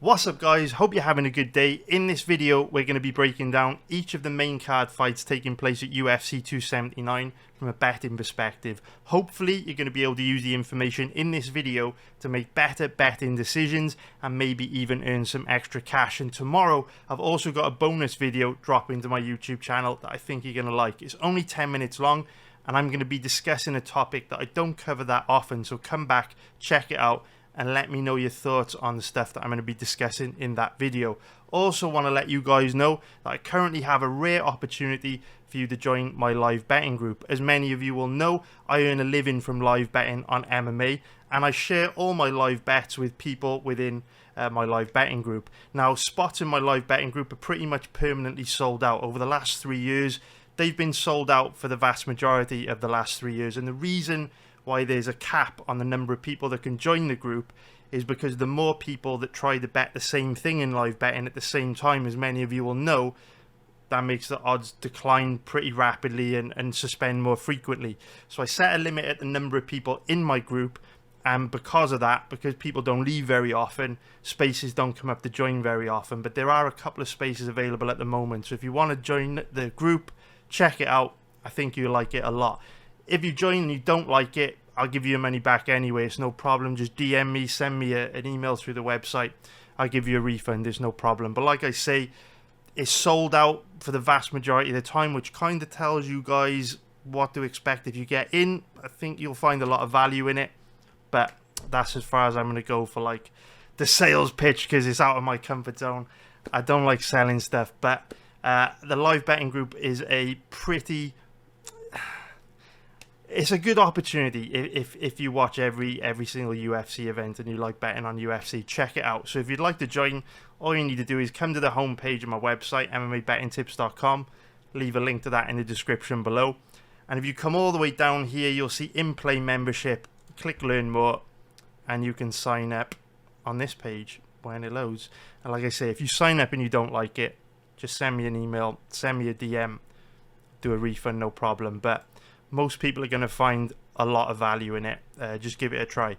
What's up guys, hope you're having a good day. In this video we're going to be breaking down each of the main card fights taking place at UFC 279 from a betting perspective. Hopefully you're going to be able to use the information in this video to make better betting decisions and maybe even earn some extra cash. And tomorrow I've also got a bonus video dropping to my YouTube channel that I think you're going to like. It's only 10 minutes long and I'm going to be discussing a topic that I don't cover that often, so come back, check it out and let me know your thoughts on the stuff that I'm going to be discussing in that video. Also want to let you guys know that I currently have a rare opportunity for you to join my live betting group. As many of you will know, I earn a living from live betting on MMA, and I share all my live bets with people within my live betting group. Now, spots in my live betting group are pretty much permanently sold out. Over the last 3 years, they've been sold out for the vast majority of the last 3 years, and the reason why there's a cap on the number of people that can join the group is because the more people that try to bet the same thing in live betting at the same time, as many of you will know, that makes the odds decline pretty rapidly and suspend more frequently. So I set a limit at the number of people in my group, and because of that, because people don't leave very often, spaces don't come up to join very often, but there are a couple of spaces available at the moment. So if you want to join the group, check it out. I think you'll like it a lot. If you join and you don't like it, I'll give you your money back anyway. It's no problem. Just DM me, send me an email through the website. I'll give you a refund. It's no problem. But like I say, it's sold out for the vast majority of the time, which kind of tells you guys what to expect if you get in. I think you'll find a lot of value in it. But that's as far as I'm going to go for like the sales pitch, because it's out of my comfort zone. I don't like selling stuff. But the live betting group is a pretty... It's a good opportunity if you watch every single UFC event and you like betting on UFC. Check it out. So if you'd like to join, all you need to do is come to the homepage of my website, MMABettingTips.com. Leave a link to that in the description below. And if you come all the way down here, you'll see in-play membership. Click Learn More, and you can sign up on this page when it loads. And like I say, if you sign up and you don't like it, just send me an email, send me a DM, do a refund, no problem. But most people are going to find a lot of value in it. Just give it a try.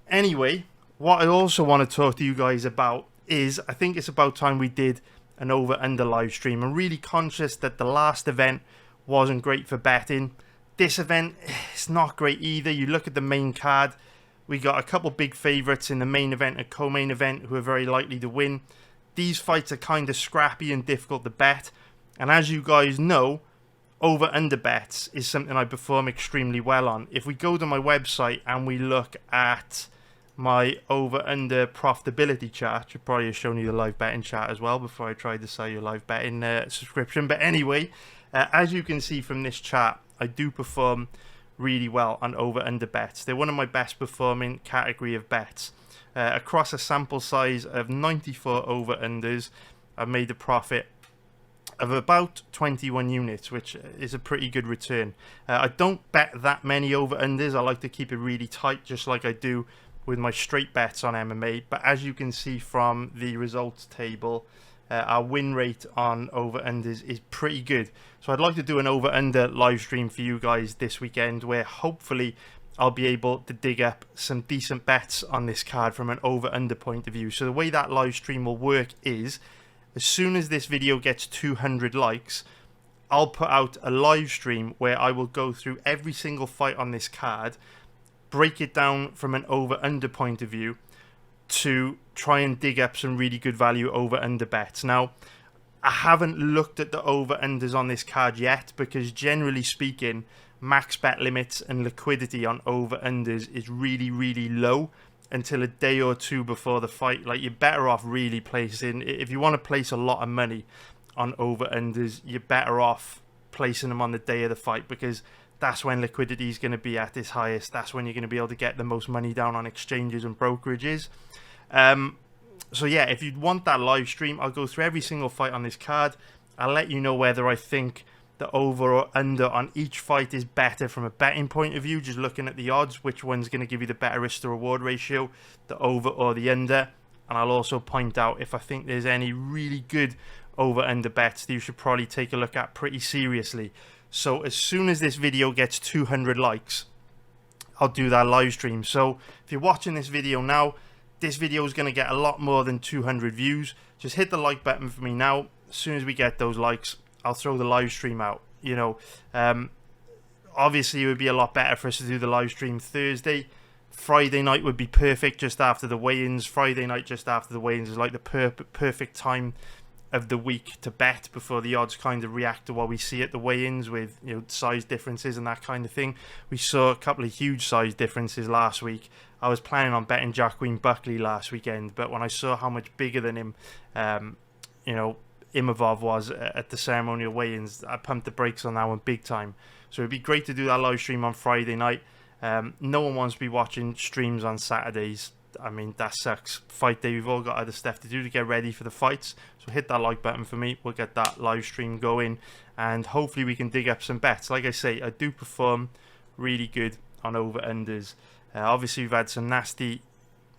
Anyway, what I also want to talk to you guys about is, I think it's about time we did an over-under live stream. I'm really conscious that the last event wasn't great for betting. This event, it's not great either. You look at the main card, we got a couple big favourites in the main event and co-main event who are very likely to win. These fights are kind of scrappy and difficult to bet. And as you guys know, over-under bets is something I perform extremely well on. If we go to my website and we look at my over-under profitability chart, should probably have shown you the live betting chart as well before I tried to sell you a live betting subscription. But anyway, as you can see from this chart, I do perform really well on over-under bets. They're one of my best performing category of bets. Across a sample size of 94 over-unders, I've made a profit of about 21 units, which is a pretty good return. I don't bet that many over-unders. I like to keep it really tight, just like I do with my straight bets on MMA. But as you can see from the results table, our win rate on over-unders is pretty good. So I'd like to do an over-under live stream for you guys this weekend, where hopefully I'll be able to dig up some decent bets on this card from an over-under point of view. So the way that live stream will work is, as soon as this video gets 200 likes, I'll put out a live stream where I will go through every single fight on this card, break it down from an over-under point of view to try and dig up some really good value over-under bets. Now, I haven't looked at the over-unders on this card yet, because generally speaking, max bet limits and liquidity on over-unders is really, really low until a day or two before the fight. Like, you're better off really placing, if you want to place a lot of money on over-unders, you're better off placing them on the day of the fight, because that's when liquidity is going to be at its highest. That's when you're going to be able to get the most money down on exchanges and brokerages. So yeah, if you want that live stream, I'll go through every single fight on this card. I'll let you know whether I think the over or under on each fight is better from a betting point of view, just looking at the odds, which one's going to give you the better risk to reward ratio, the over or the under. And I'll also point out if I think there's any really good over under bets that you should probably take a look at pretty seriously. So as soon as this video gets 200 likes, I'll do that live stream. So if you're watching this video now, this video is going to get a lot more than 200 views. Just hit the like button for me now. As soon as we get those likes, I'll throw the live stream out. You know, obviously it would be a lot better for us to do the live stream Thursday. Friday night would be perfect just after the weigh-ins. Friday night just after the weigh-ins is like the perfect time of the week to bet before the odds kind of react to what we see at the weigh-ins with, you know, size differences and that kind of thing. We saw a couple of huge size differences last week. I was planning on betting Jacqueline Buckley last weekend, but when I saw how much bigger than him, you know, Imavov was at the ceremonial weigh-ins, I pumped the brakes on that one big time. So it'd be great to do that live stream on Friday night. No one wants to be watching streams on Saturdays. I mean, that sucks. Fight day, we've all got other stuff to do to get ready for the fights. So hit that like button for me. We'll get that live stream going, and hopefully we can dig up some bets. Like I say, I do perform really good on over-unders. Obviously, we've had some nasty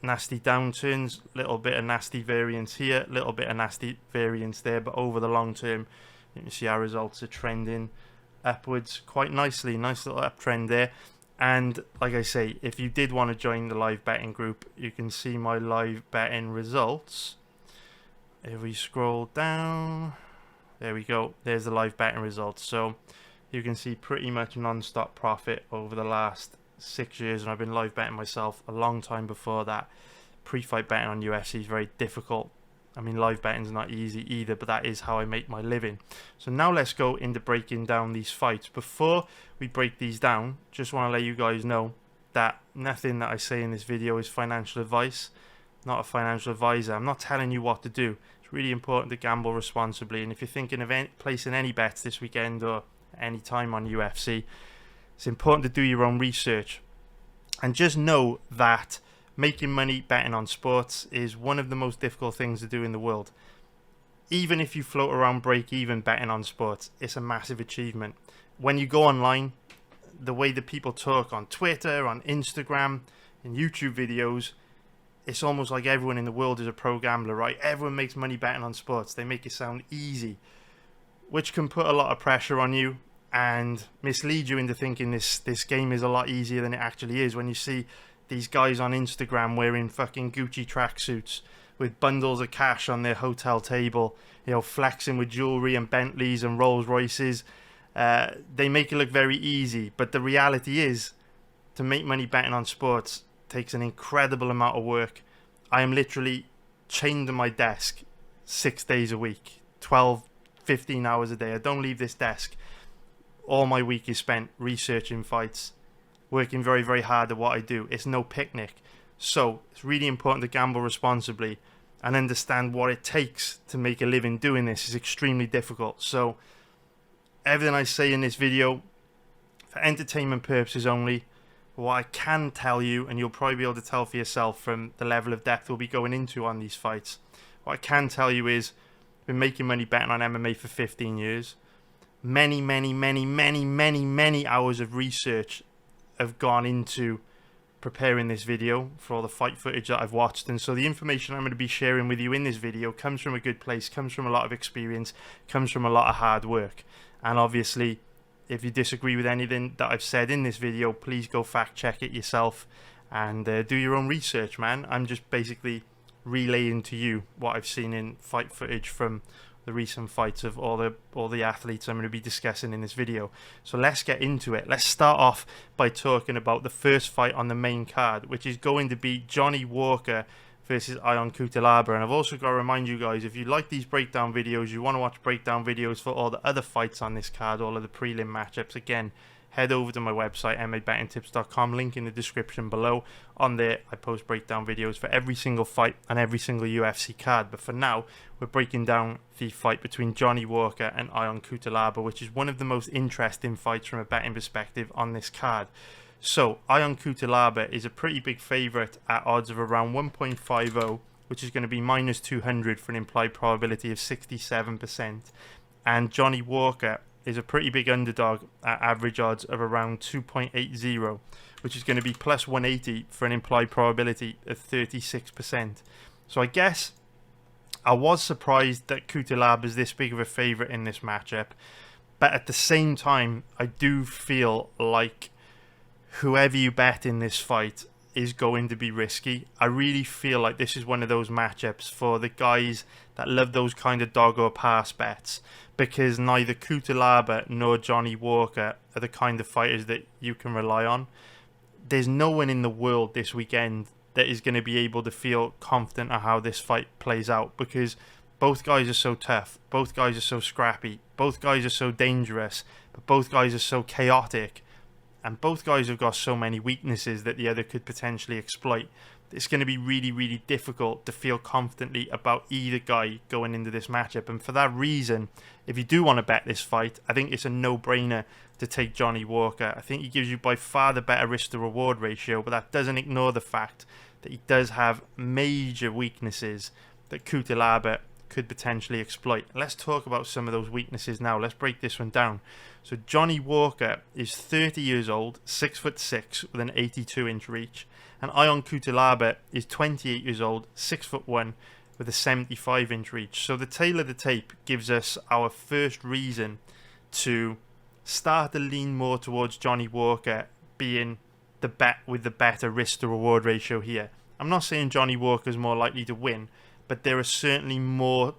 downturns, little bit of nasty variance here, little bit of nasty variance there, but over the long term, you can see our results are trending upwards quite nicely. Nice little uptrend there. And like I say, if you did want to join the live betting group, you can see my live betting results. If we scroll down, there we go. There's the live betting results. So you can see pretty much non-stop profit over the last 6 years. And I've been live betting myself a long time before that. Pre-fight betting on UFC is very difficult. I mean, live betting's not easy either, but that is how I make my living. So now let's go into breaking down these fights. Before we break these down, just want to let you guys know that nothing that I say in this video is financial advice. Not a financial advisor. I'm not telling you what to do. It's really important to gamble responsibly. And if you're thinking of placing any bets this weekend or any time on UFC, it's important to do your own research. And just know that making money betting on sports is one of the most difficult things to do in the world. Even if you float around break even betting on sports, it's a massive achievement. When you go online, the way that people talk on Twitter, on Instagram, in YouTube videos, it's almost like everyone in the world is a pro gambler, right? Everyone makes money betting on sports. They make it sound easy, which can put a lot of pressure on you and mislead you into thinking this game is a lot easier than it actually is. When you see these guys on Instagram wearing fucking Gucci tracksuits with bundles of cash on their hotel table, you know, flexing with jewelry and Bentleys and Rolls Royces, they make it look very easy. But the reality is, to make money betting on sports takes an incredible amount of work. I am literally chained to my desk 6 days a week, 12, 15 hours a day. I don't leave this desk. All my week is spent researching fights, working very, very hard at what I do. It's no picnic. So it's really important to gamble responsibly and understand what it takes to make a living doing this is extremely difficult. So everything I say in this video, for entertainment purposes only. What I can tell you, and you'll probably be able to tell for yourself from the level of depth we'll be going into on these fights, what I can tell you is I've been making money betting on MMA for 15 years. Many hours of research have gone into preparing this video for all the fight footage that I've watched, and so the information I'm going to be sharing with you in this video comes from a good place, comes from a lot of experience, comes from a lot of hard work. And obviously, if you disagree with anything that I've said in this video, please go fact check it yourself and do your own research, man. I'm just basically relaying to you what I've seen in fight footage from the recent fights of all the athletes I'm going to be discussing in this video. So let's get into it. Let's start off by talking about the first fight on the main card, which is going to be Johnny Walker versus Ion Cutelaba. And I've also got to remind you guys, if you like these breakdown videos, you want to watch breakdown videos for all the other fights on this card, all of the prelim matchups, again, head over to my website, mabettingtips.com, link in the description below. On there, I post breakdown videos for every single fight and every single UFC card. But for now, we're breaking down the fight between Johnny Walker and Ion Cutelaba, which is one of the most interesting fights from a betting perspective on this card. So, Ion Cutelaba is a pretty big favourite at odds of around 1.50, which is going to be minus 200 for an implied probability of 67%. And Johnny Walker is a pretty big underdog at average odds of around 2.80, which is going to be plus 180 for an implied probability of 36%. So I guess I was surprised that Cutelaba is this big of a favourite in this matchup, but at the same time, I do feel like whoever you bet in this fight, is going to be risky. I really feel like this is one of those matchups for the guys that love those kind of dog or pass bets, because neither Cutelaba nor Johnny Walker are the kind of fighters that you can rely on. There's no one in the world this weekend that is going to be able to feel confident on how this fight plays out, because both guys are so tough, both guys are so scrappy, both guys are so dangerous, but both guys are so chaotic, and both guys have got so many weaknesses that the other could potentially exploit. It's going to be really, really difficult to feel confidently about either guy going into this matchup. And for that reason, if you do want to bet this fight, I think it's a no-brainer to take Johnny Walker. I think he gives you by far the better risk-to-reward ratio, but that doesn't ignore the fact that he does have major weaknesses that Cutelaba could potentially exploit. Let's talk about some of those weaknesses now. Let's break this one down. So Johnny Walker is 30 years old, 6'6", with an 82-inch reach. And Ion Cutelaba is 28 years old, 6'1", with a 75-inch reach. So the tail of the tape gives us our first reason to start to lean more towards Johnny Walker being the bet with the better risk to reward ratio here. I'm not saying Johnny Walker is more likely to win, but there are certainly more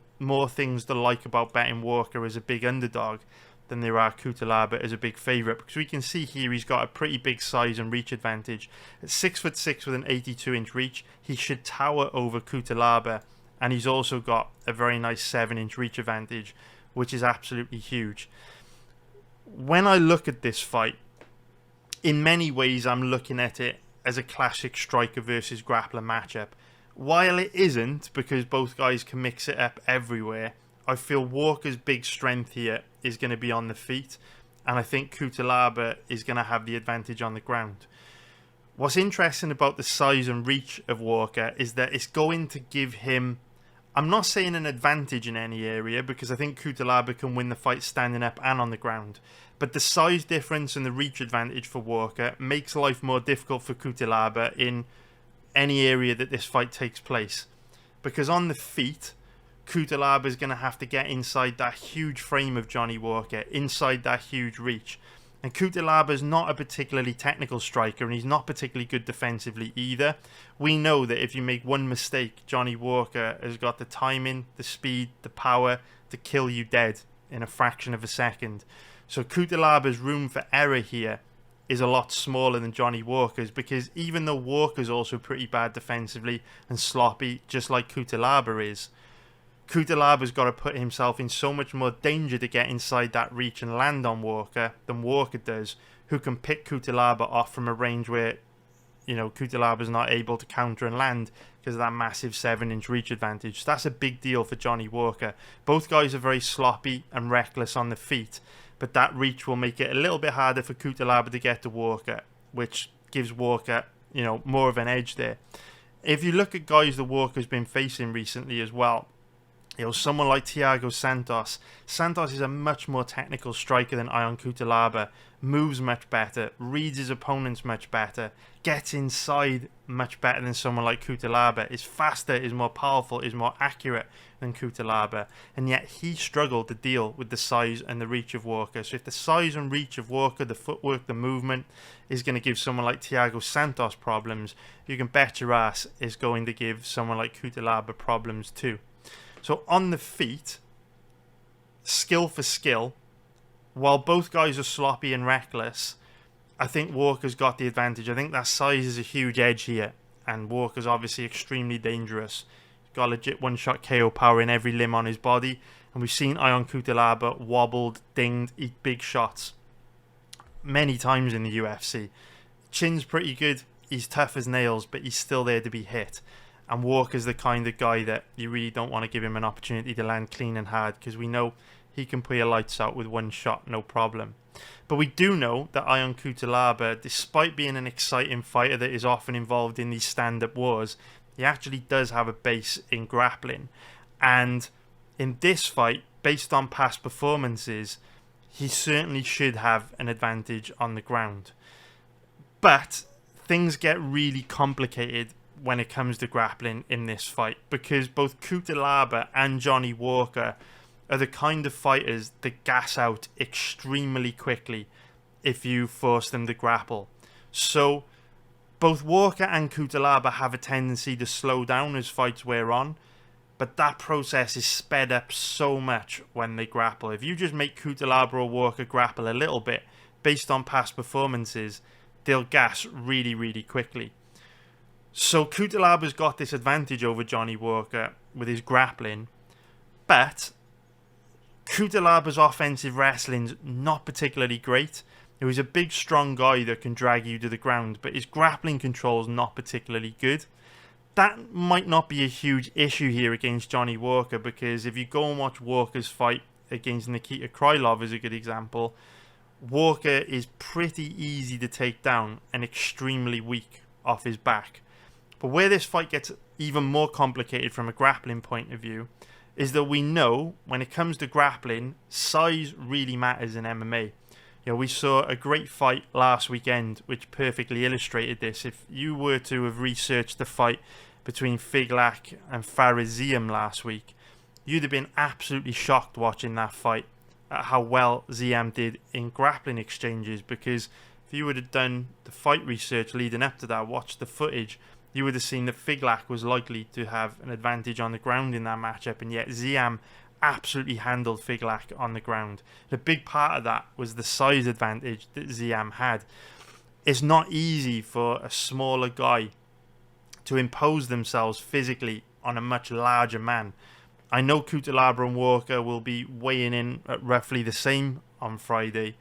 things to like about betting Walker as a big underdog than there are Cutelaba as a big favourite, because we can see here he's got a pretty big size and reach advantage. At 6'6" with an 82-inch reach, he should tower over Cutelaba, and he's also got a very nice 7-inch reach advantage, which is absolutely huge. When I look at this fight, in many ways I'm looking at it as a classic striker versus grappler matchup. While it isn't, because both guys can mix it up everywhere, I feel Walker's big strength here is going to be on the feet, and I think Cutelaba is going to have the advantage on the ground. What's interesting about the size and reach of Walker is that it's going to give him, I'm not saying an advantage in any area, because I think Cutelaba can win the fight standing up and on the ground, but the size difference and the reach advantage for Walker makes life more difficult for Cutelaba in any area that this fight takes place, because on the feet Cutelaba is going to have to get inside that huge frame of Johnny Walker, inside that huge reach, and Cutelaba is not a particularly technical striker, and he's not particularly good defensively either. We know that if you make one mistake, Johnny Walker has got the timing, the speed, the power to kill you dead in a fraction of a second. So Cutelaba's room for error here is a lot smaller than Johnny Walker's, because even though Walker's also pretty bad defensively and sloppy, just like Cutelaba is, Cutelaba's got to put himself in so much more danger to get inside that reach and land on Walker than Walker does, who can pick Cutelaba off from a range where, you know, Cutelaba's not able to counter and land because of that massive 7-inch reach advantage. So that's a big deal for Johnny Walker. Both guys are very sloppy and reckless on the feet, but that reach will make it a little bit harder for Cutelaba to get to Walker, which gives Walker, you know, more of an edge there. If you look at guys that Walker's been facing recently as well, you know, someone like Thiago Santos. Santos is a much more technical striker than Ion Cutelaba, moves much better, reads his opponents much better, gets inside much better than someone like Cutelaba, is faster, is more powerful, is more accurate than Cutelaba, and yet he struggled to deal with the size and the reach of Walker. So if the size and reach of Walker, the footwork, the movement is going to give someone like Thiago Santos problems, you can bet your ass is going to give someone like Cutelaba problems too. So on the feet, skill for skill, while both guys are sloppy and reckless, I think Walker's got the advantage. I think that size is a huge edge here, and Walker's obviously extremely dangerous. He's got legit one-shot KO power in every limb on his body, and we've seen Ion Cutelaba wobbled, dinged, eat big shots many times in the UFC. Chin's pretty good, he's tough as nails, but he's still there to be hit. And Walker's the kind of guy that you really don't want to give him an opportunity to land clean and hard, because we know he can put your lights out with one shot, no problem. But we do know that Ion Cutelaba, despite being an exciting fighter that is often involved in these stand-up wars, he actually does have a base in grappling. And in this fight, based on past performances, he certainly should have an advantage on the ground. But things get really complicated when it comes to grappling in this fight, because both Cutelaba and Johnny Walker are the kind of fighters that gas out extremely quickly if you force them to grapple. So Both Walker and Cutelaba have a tendency to slow down as fights wear on, but that process is sped up so much when they grapple. If you just make Cutelaba or Walker grapple a little bit, based on past performances, they'll gas really, really quickly. So Cutelaba's got this advantage over Johnny Walker with his grappling, but Cutelaba's offensive wrestling's not particularly great. He's a big, strong guy that can drag you to the ground, but his grappling control's not particularly good. That might not be a huge issue here against Johnny Walker, because if you go and watch Walker's fight against Nikita Krylov as a good example, Walker is pretty easy to take down and extremely weak off his back. But where this fight gets even more complicated from a grappling point of view is that we know when it comes to grappling, size really matters in MMA. We saw a great fight last weekend which perfectly illustrated this. If you were to have researched the fight between Figlak and Farizziam last week, you'd have been absolutely shocked watching that fight at how well Ziam did in grappling exchanges, because if you would have done the fight research leading up to that, watched the footage, you would have seen that Figlak was likely to have an advantage on the ground in that matchup, and yet Ziam absolutely handled Figlak on the ground. The big part of that was the size advantage that Ziam had. It's not easy for a smaller guy to impose themselves physically on a much larger man. I know Cutelaba and Walker will be weighing in at roughly the same on Friday,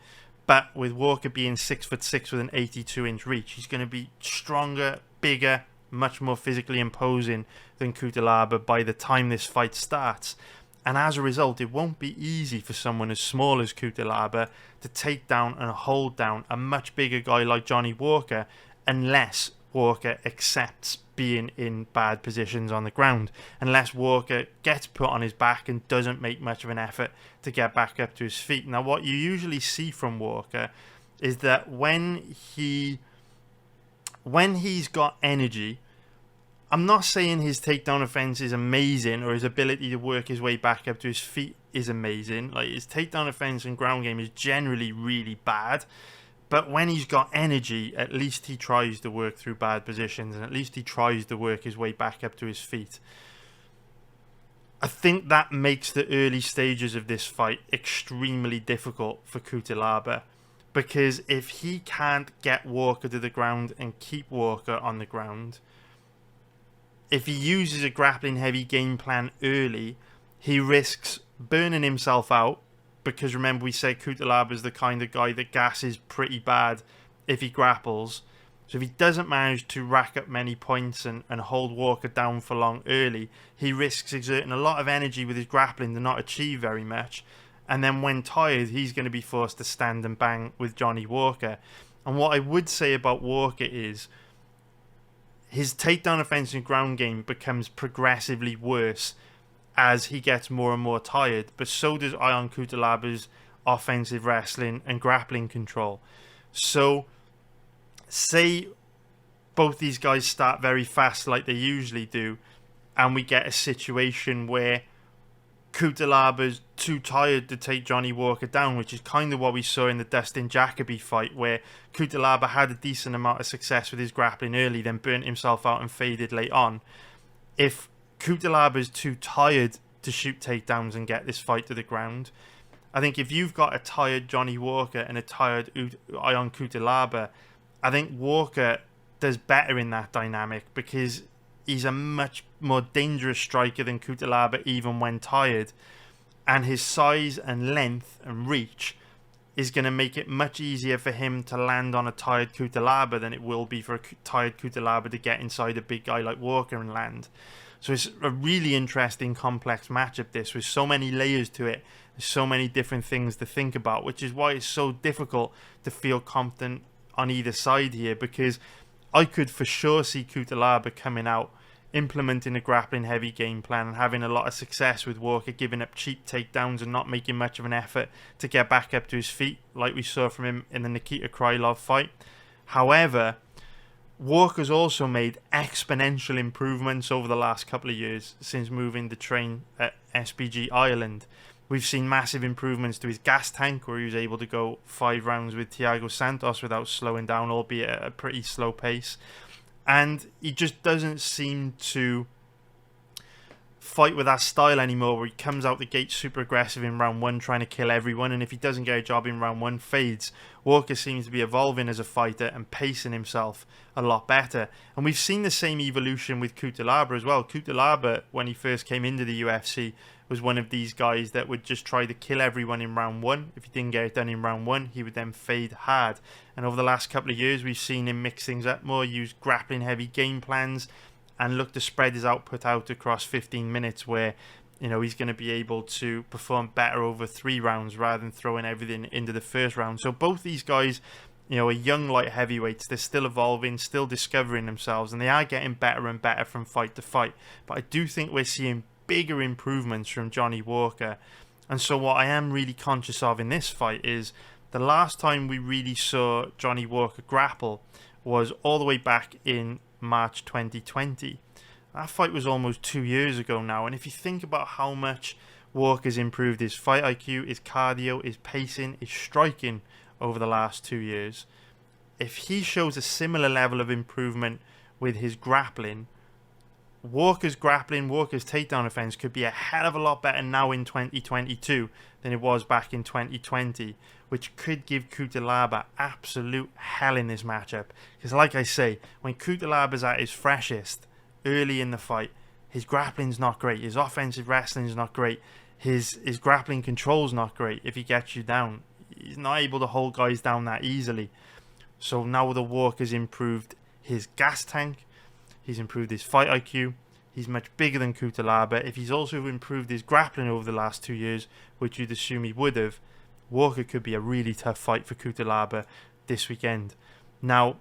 but with Walker being 6'6" with an 82-inch reach, he's going to be stronger, bigger, much more physically imposing than Cutelaba by the time this fight starts. And as a result, it won't be easy for someone as small as Cutelaba to take down and hold down a much bigger guy like Johnny Walker, unless Walker accepts being in bad positions on the ground, unless Walker gets put on his back and doesn't make much of an effort to get back up to his feet. Now, what you usually see from Walker is that when he's got energy, I'm not saying his takedown offense is amazing or his ability to work his way back up to his feet is amazing. Like, his takedown offense and ground game is generally really bad. But when he's got energy, at least he tries to work through bad positions, and at least he tries to work his way back up to his feet. I think that makes the early stages of this fight extremely difficult for Cutelaba, because if he can't get Walker to the ground and keep Walker on the ground, if he uses a grappling heavy game plan early, he risks burning himself out, because remember we said Cutelaba is the kind of guy that gasses pretty bad if he grapples. So if he doesn't manage to rack up many points and hold Walker down for long early, he risks exerting a lot of energy with his grappling to not achieve very much. And then when tired, he's going to be forced to stand and bang with Johnny Walker. And what I would say about Walker is his takedown offense and ground game becomes progressively worse as he gets more and more tired, but so does Ion Cutelaba's offensive wrestling and grappling control. So, say both these guys start very fast like they usually do, and we get a situation where Cutelaba's too tired to take Johnny Walker down, which is kind of what we saw in the Dustin Jacoby fight, where Cutelaba had a decent amount of success with his grappling early, then burnt himself out and faded late on. If Cutelaba is too tired to shoot takedowns and get this fight to the ground, I think if you've got a tired Johnny Walker and a tired Ion Cutelaba, I think Walker does better in that dynamic, because he's a much more dangerous striker than Cutelaba even when tired, and his size and length and reach is going to make it much easier for him to land on a tired Cutelaba than it will be for a tired Cutelaba to get inside a big guy like Walker and land. So it's a really interesting, complex matchup, this, with so many layers to it. There's so many different things to think about, which is why it's so difficult to feel confident on either side here, because I could for sure see Cutelaba coming out, implementing a grappling heavy game plan and having a lot of success with Walker giving up cheap takedowns and not making much of an effort to get back up to his feet, like we saw from him in the Nikita Krylov fight. However, Walker's also made exponential improvements over the last couple of years since moving to train at SBG Ireland. We've seen massive improvements to his gas tank, where he was able to go 5 rounds with Thiago Santos without slowing down, albeit at a pretty slow pace. And he just doesn't seem to fight with that style anymore, where he comes out the gate super aggressive in round one, trying to kill everyone, and if he doesn't get a job in round one, fades. Walker seems to be evolving as a fighter and pacing himself a lot better. And we've seen the same evolution with Cutelaba as well. Cutelaba, when he first came into the UFC, was one of these guys that would just try to kill everyone in round one. If he didn't get it done in round one, he would then fade hard. And over the last couple of years, we've seen him mix things up more, use grappling heavy game plans, and look to spread his output out across 15 minutes, where he's going to be able to perform better over 3 rounds rather than throwing everything into the first round. So both these guys, are young light heavyweights. They're still evolving, still discovering themselves, and they are getting better and better from fight to fight. But I do think we're seeing bigger improvements from Johnny Walker. And so what I am really conscious of in this fight is the last time we really saw Johnny Walker grapple was all the way back in March 2020. That fight was almost 2 years ago now, and if you think about how much Walker's improved his fight IQ, his cardio, his pacing, his striking over the last 2 years, if he shows a similar level of improvement with his grappling, Walker's takedown offense could be a hell of a lot better now in 2022 than it was back in 2020, which could give Cutelaba absolute hell in this matchup. Because like I say, when Cutelaba's at his freshest, early in the fight, his grappling's not great, his offensive wrestling's not great, his grappling control's not great. If he gets you down, he's not able to hold guys down that easily. So now the Walker's improved his gas tank, he's improved his fight IQ, he's much bigger than Cutelaba. If he's also improved his grappling over the last 2 years, which you'd assume he would have, Walker could be a really tough fight for Cutelaba this weekend. Now,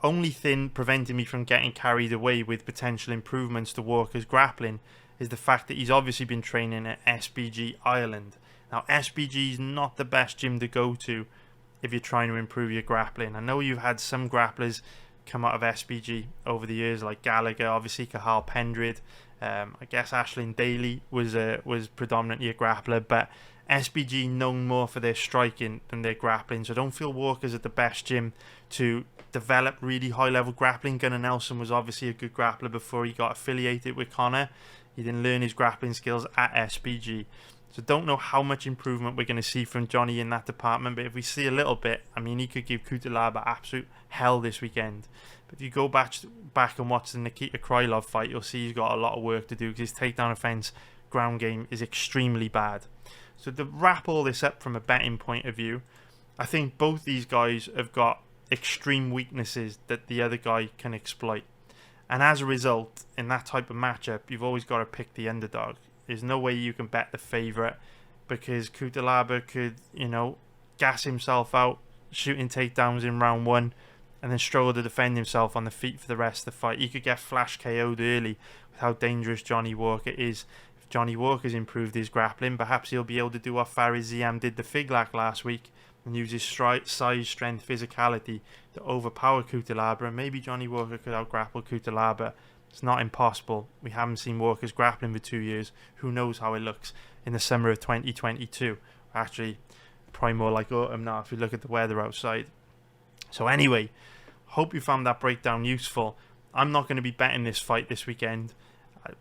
only thing preventing me from getting carried away with potential improvements to Walker's grappling is the fact that he's obviously been training at SBG Ireland. Now, SBG is not the best gym to go to if you're trying to improve your grappling. I know you've had some grapplers come out of SBG over the years, like Gallagher, obviously Cathal Pendrid. I guess Ashlyn Daly was predominantly a grappler, but SBG known more for their striking than their grappling, so I don't feel Walker's at the best gym to develop really high level grappling. Gunnar Nelson was obviously a good grappler before he got affiliated with Conor. He didn't learn his grappling skills at SBG, so don't know how much improvement we're going to see from Johnny in that department, but if we see a little bit, I mean, he could give Cutelaba absolute hell this weekend. But if you go back and watch the Nikita Krylov fight, you'll see he's got a lot of work to do because his takedown offense, ground game is extremely bad. So to wrap all this up from a betting point of view, I think both these guys have got extreme weaknesses that the other guy can exploit. And as a result, in that type of matchup, you've always got to pick the underdog. There's no way you can bet the favourite, because Cutelaba could, gas himself out, shooting takedowns in round one, and then struggle to defend himself on the feet for the rest of the fight. He could get flash KO'd early with how dangerous Johnny Walker is. If Johnny Walker's improved his grappling, perhaps he'll be able to do what Faris Ziam did to Figlak last week and use his size, strength, physicality to overpower Cutelaba, and maybe Johnny Walker could out-grapple Cutelaba. It's not impossible. We haven't seen Walker's grappling for 2 years. Who knows how it looks in the summer of 2022. Actually, probably more like autumn now if you look at the weather outside. So anyway, hope you found that breakdown useful. I'm not going to be betting this fight this weekend,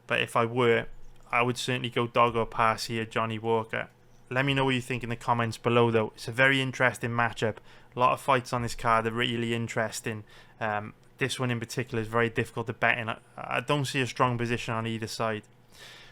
but if I were, I would certainly go dog or pass here, Johnny Walker. Let me know what you think in the comments below, though. It's a very interesting matchup. A lot of fights on this card are really interesting. This one in particular is very difficult to bet in. I don't see a strong position on either side.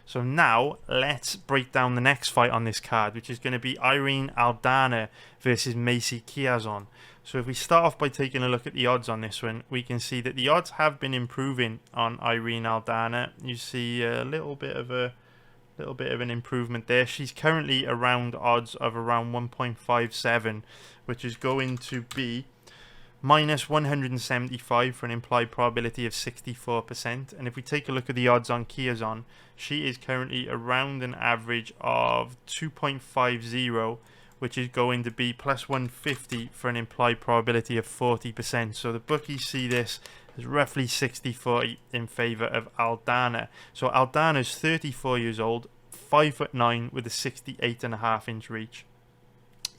So now, let's break down the next fight on this card, which is going to be Irene Aldana versus Macy Chiasson. So if we start off by taking a look at the odds on this one, we can see that the odds have been improving on Irene Aldana. You see a little bit of an improvement there. She's currently around odds of around 1.57, which is going to be minus 175 for an implied probability of 64%. And if we take a look at the odds on Chiasson, she is currently around an average of 2.50, which is going to be plus 150 for an implied probability of 40%. So the bookies see this as roughly 60-40 in favour of Aldana. So Aldana's 34 years old, 5'9", with a 68.5-inch reach.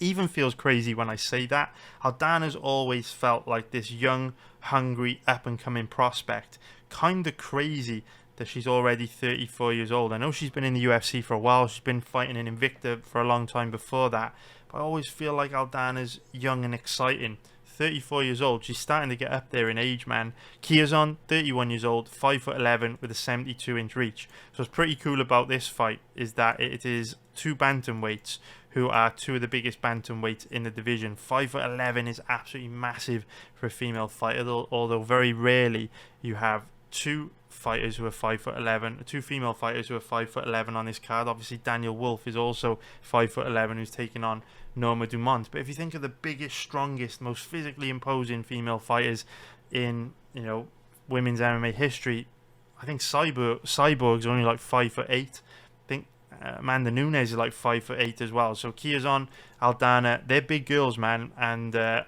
even feels crazy when I say that. Aldana's always felt like this young, hungry, up-and-coming prospect. Kind of crazy that she's already 34 years old. I know she's been in the UFC for a while. She's been fighting in Invicta for a long time before that. But I always feel like Aldana's young and exciting. 34 years old. She's starting to get up there in age, man. Chiasson, 31 years old, 5'11" with a 72-inch reach. So what's pretty cool about this fight is that it is two bantamweights who are two of the biggest bantamweights in the division. 5'11" is absolutely massive for a female fighter, although very rarely you have two fighters who are 5'11", two female fighters who are 5'11" on this card. Obviously, Daniel Wolf is also 5'11", who's taking on Norma Dumont. But if you think of the biggest, strongest, most physically imposing female fighters in, you know, women's MMA history, I think Cyborg's only like 5'8". I think Amanda Nunes is like 5'8" as well. So Chiasson, Aldana, they're big girls, man, and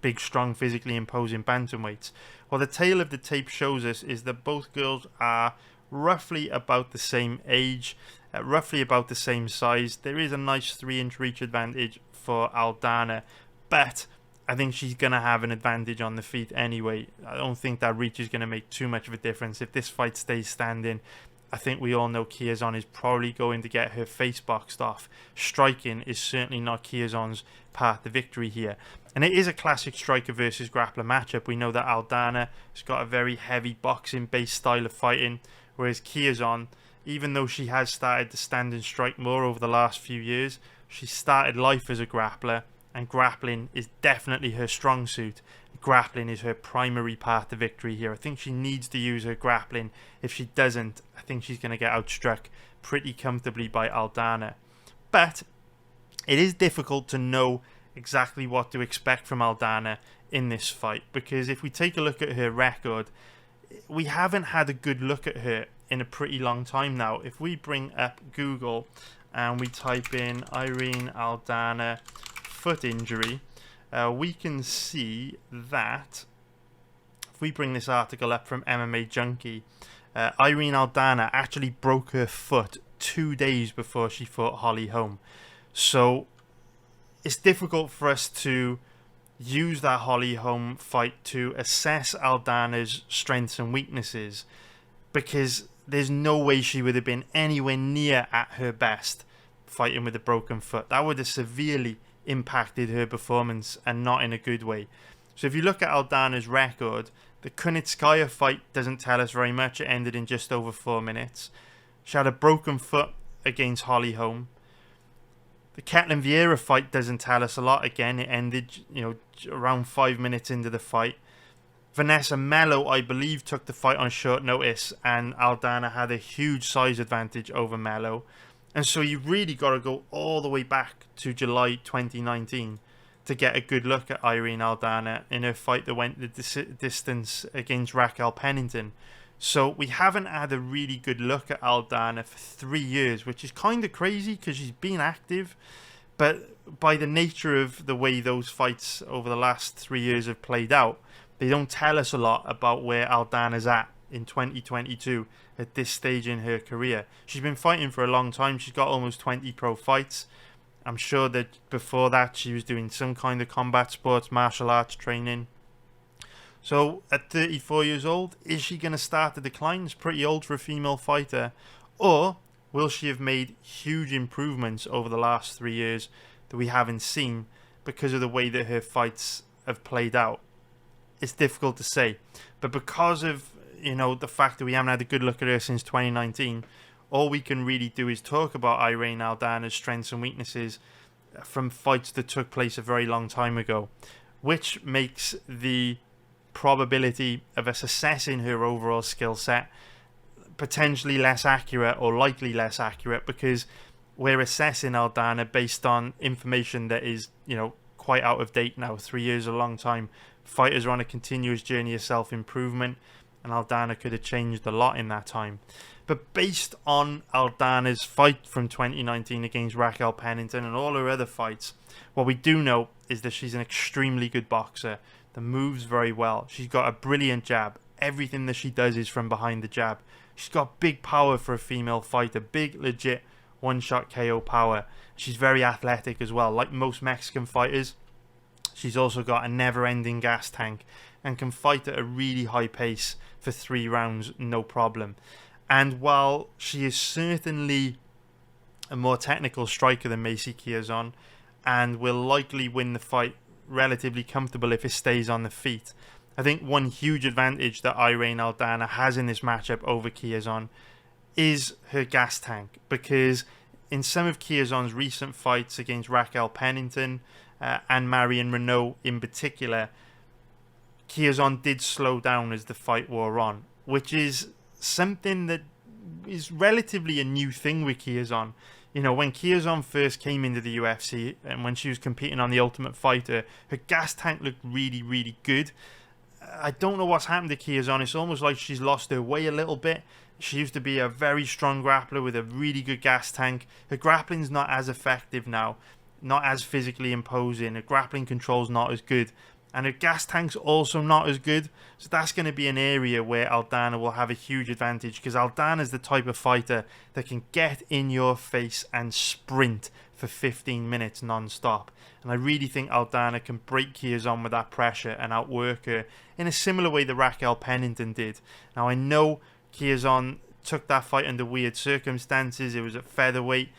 big, strong, physically imposing bantamweights. What the tail of the tape shows us is that both girls are roughly about the same age, roughly about the same size. There is a nice 3-inch reach advantage for Aldana, but I think she's going to have an advantage on the feet anyway. I don't think that reach is going to make too much of a difference. If this fight stays standing, I think we all know Chiasson is probably going to get her face boxed off. Striking is certainly not Chiasson's path to victory here. And it is a classic striker versus grappler matchup. We know that Aldana has got a very heavy boxing-based style of fighting, whereas Chiasson, even though she has started to stand and strike more over the last few years, she started life as a grappler, and grappling is definitely her strong suit. Grappling is her primary path to victory here. I think she needs to use her grappling. If she doesn't, I think she's going to get outstruck pretty comfortably by Aldana. But it is difficult to know exactly what to expect from Aldana in this fight, because if we take a look at her record, we haven't had a good look at her in a pretty long time now. If we bring up Google and we type in Irene Aldana foot injury, we can see that if we bring this article up from MMA Junkie, Irene Aldana actually broke her foot 2 days before she fought Holly Holm. So it's difficult for us to use that Holly Holm fight to assess Aldana's strengths and weaknesses, because there's no way she would have been anywhere near at her best fighting with a broken foot. That would have severely impacted her performance, and not in a good way. So if you look at Aldana's record, the Kunitskaya fight doesn't tell us very much. It ended in just over 4 minutes. She had a broken foot against Holly Holm. The Ketlin Vieira fight doesn't tell us a lot. Again, it ended, around 5 minutes into the fight. Vanessa Mello, I believe, took the fight on short notice, and Aldana had a huge size advantage over Mello. And so you really got to go all the way back to July 2019 to get a good look at Irene Aldana in her fight that went the distance against Raquel Pennington. So we haven't had a really good look at Aldana for 3 years, which is kind of crazy because she's been active. But by the nature of the way those fights over the last 3 years have played out, they don't tell us a lot about where Aldana's at in 2022 at this stage in her career. She's been fighting for a long time. She's got almost 20 pro fights. I'm sure that before that she was doing some kind of combat sports, martial arts training. So at 34 years old, is she going to start to decline? It's pretty old for a female fighter. Or will she have made huge improvements over the last 3 years that we haven't seen because of the way that her fights have played out? It's difficult to say. But because of, the fact that we haven't had a good look at her since 2019, all we can really do is talk about Irene Aldana's strengths and weaknesses from fights that took place a very long time ago, which makes the probability of us assessing her overall skill set potentially less accurate, or likely less accurate, because we're assessing Aldana based on information that is, quite out of date now. 3 years is a long time. Fighters are on a continuous journey of self-improvement, and Aldana could have changed a lot in that time. But based on Aldana's fight from 2019 against Raquel Pennington and all her other fights, what we do know is that she's an extremely good boxer that moves very well. She's got a brilliant jab. Everything that she does is from behind the jab. She's got big power for a female fighter. Big, legit one-shot KO power. She's very athletic as well. Like most Mexican fighters, she's also got a never-ending gas tank and can fight at a really high pace for 3 rounds, no problem. And while she is certainly a more technical striker than Macy Chiasson and will likely win the fight relatively comfortable if it stays on the feet, I think one huge advantage that Irene Aldana has in this matchup over Chiasson is her gas tank, because in some of Chiasson's recent fights against Raquel Pennington and Marion Renault in particular, Chiasson did slow down as the fight wore on, which is something that is relatively a new thing with Chiasson. You know, when Chiasson first came into the UFC and when she was competing on The Ultimate Fighter, her gas tank looked really, really good. I don't know what's happened to Chiasson. It's almost like she's lost her way a little bit. She used to be a very strong grappler with a really good gas tank. Her grappling's not as effective now, not as physically imposing. Her grappling control's not as good. And her gas tank's also not as good. So that's going to be an area where Aldana will have a huge advantage, because Aldana's the type of fighter that can get in your face and sprint for 15 minutes non-stop. And I really think Aldana can break Chiasson with that pressure and outwork her in a similar way that Raquel Pennington did. Now, I know Chiasson took that fight under weird circumstances. It was at featherweight.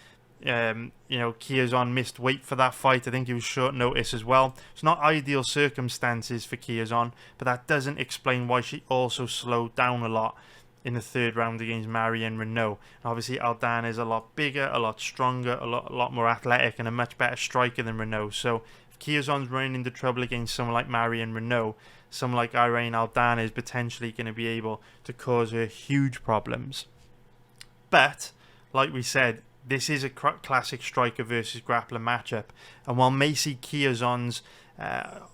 Chiasson missed weight for that fight. I think it was short notice as well. It's not ideal circumstances for Chiasson, but that doesn't explain why she also slowed down a lot in the 3rd round against Marion Renault. And obviously, Aldana is a lot bigger, a lot stronger, a lot more athletic, and a much better striker than Renault. So if Chiasson's running into trouble against someone like Marion Renault, someone like Irene Aldana is potentially going to be able to cause her huge problems. But, like we said, this is a classic striker versus grappler matchup. And while Macy Chiasson's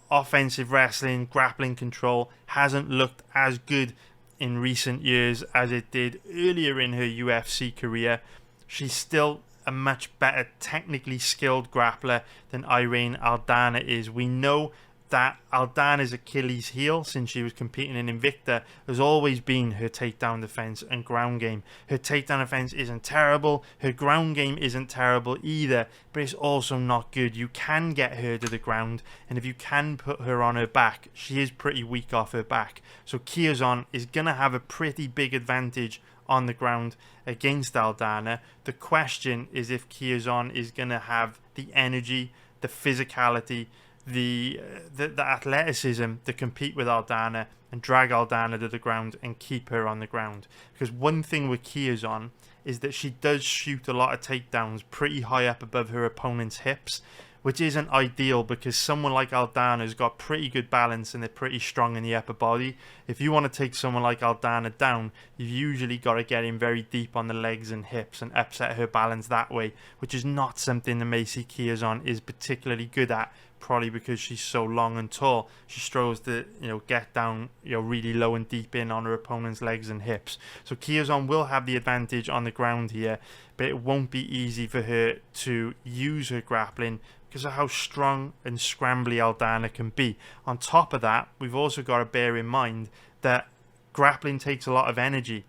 offensive wrestling, grappling control hasn't looked as good in recent years as it did earlier in her UFC career, she's still a much better technically skilled grappler than Irene Aldana is. We know that Aldana's Achilles heel since she was competing in Invicta has always been her takedown defense and ground game. Her takedown defense isn't terrible, her ground game isn't terrible either, but it's also not good. You can get her to the ground, and if you can put her on her back, she is pretty weak off her back. So Chiasson is going to have a pretty big advantage on the ground against Aldana. The question is if Chiasson is going to have the energy, the physicality, the athleticism to compete with Aldana and drag Aldana to the ground and keep her on the ground. Because one thing with Chiasson is that she does shoot a lot of takedowns pretty high up above her opponent's hips, which isn't ideal because someone like Aldana's got pretty good balance and they're pretty strong in the upper body. If you want to take someone like Aldana down, you've usually got to get in very deep on the legs and hips and upset her balance that way, which is not something that Macy Chiasson is particularly good at, probably because she's so long and tall. She struggles to get down really low and deep in on her opponent's legs and hips. So Chiasson will have the advantage on the ground here, but it won't be easy for her to use her grappling because of how strong and scrambly Aldana can be. On top of that, we've also got to bear in mind that grappling takes a lot of energy.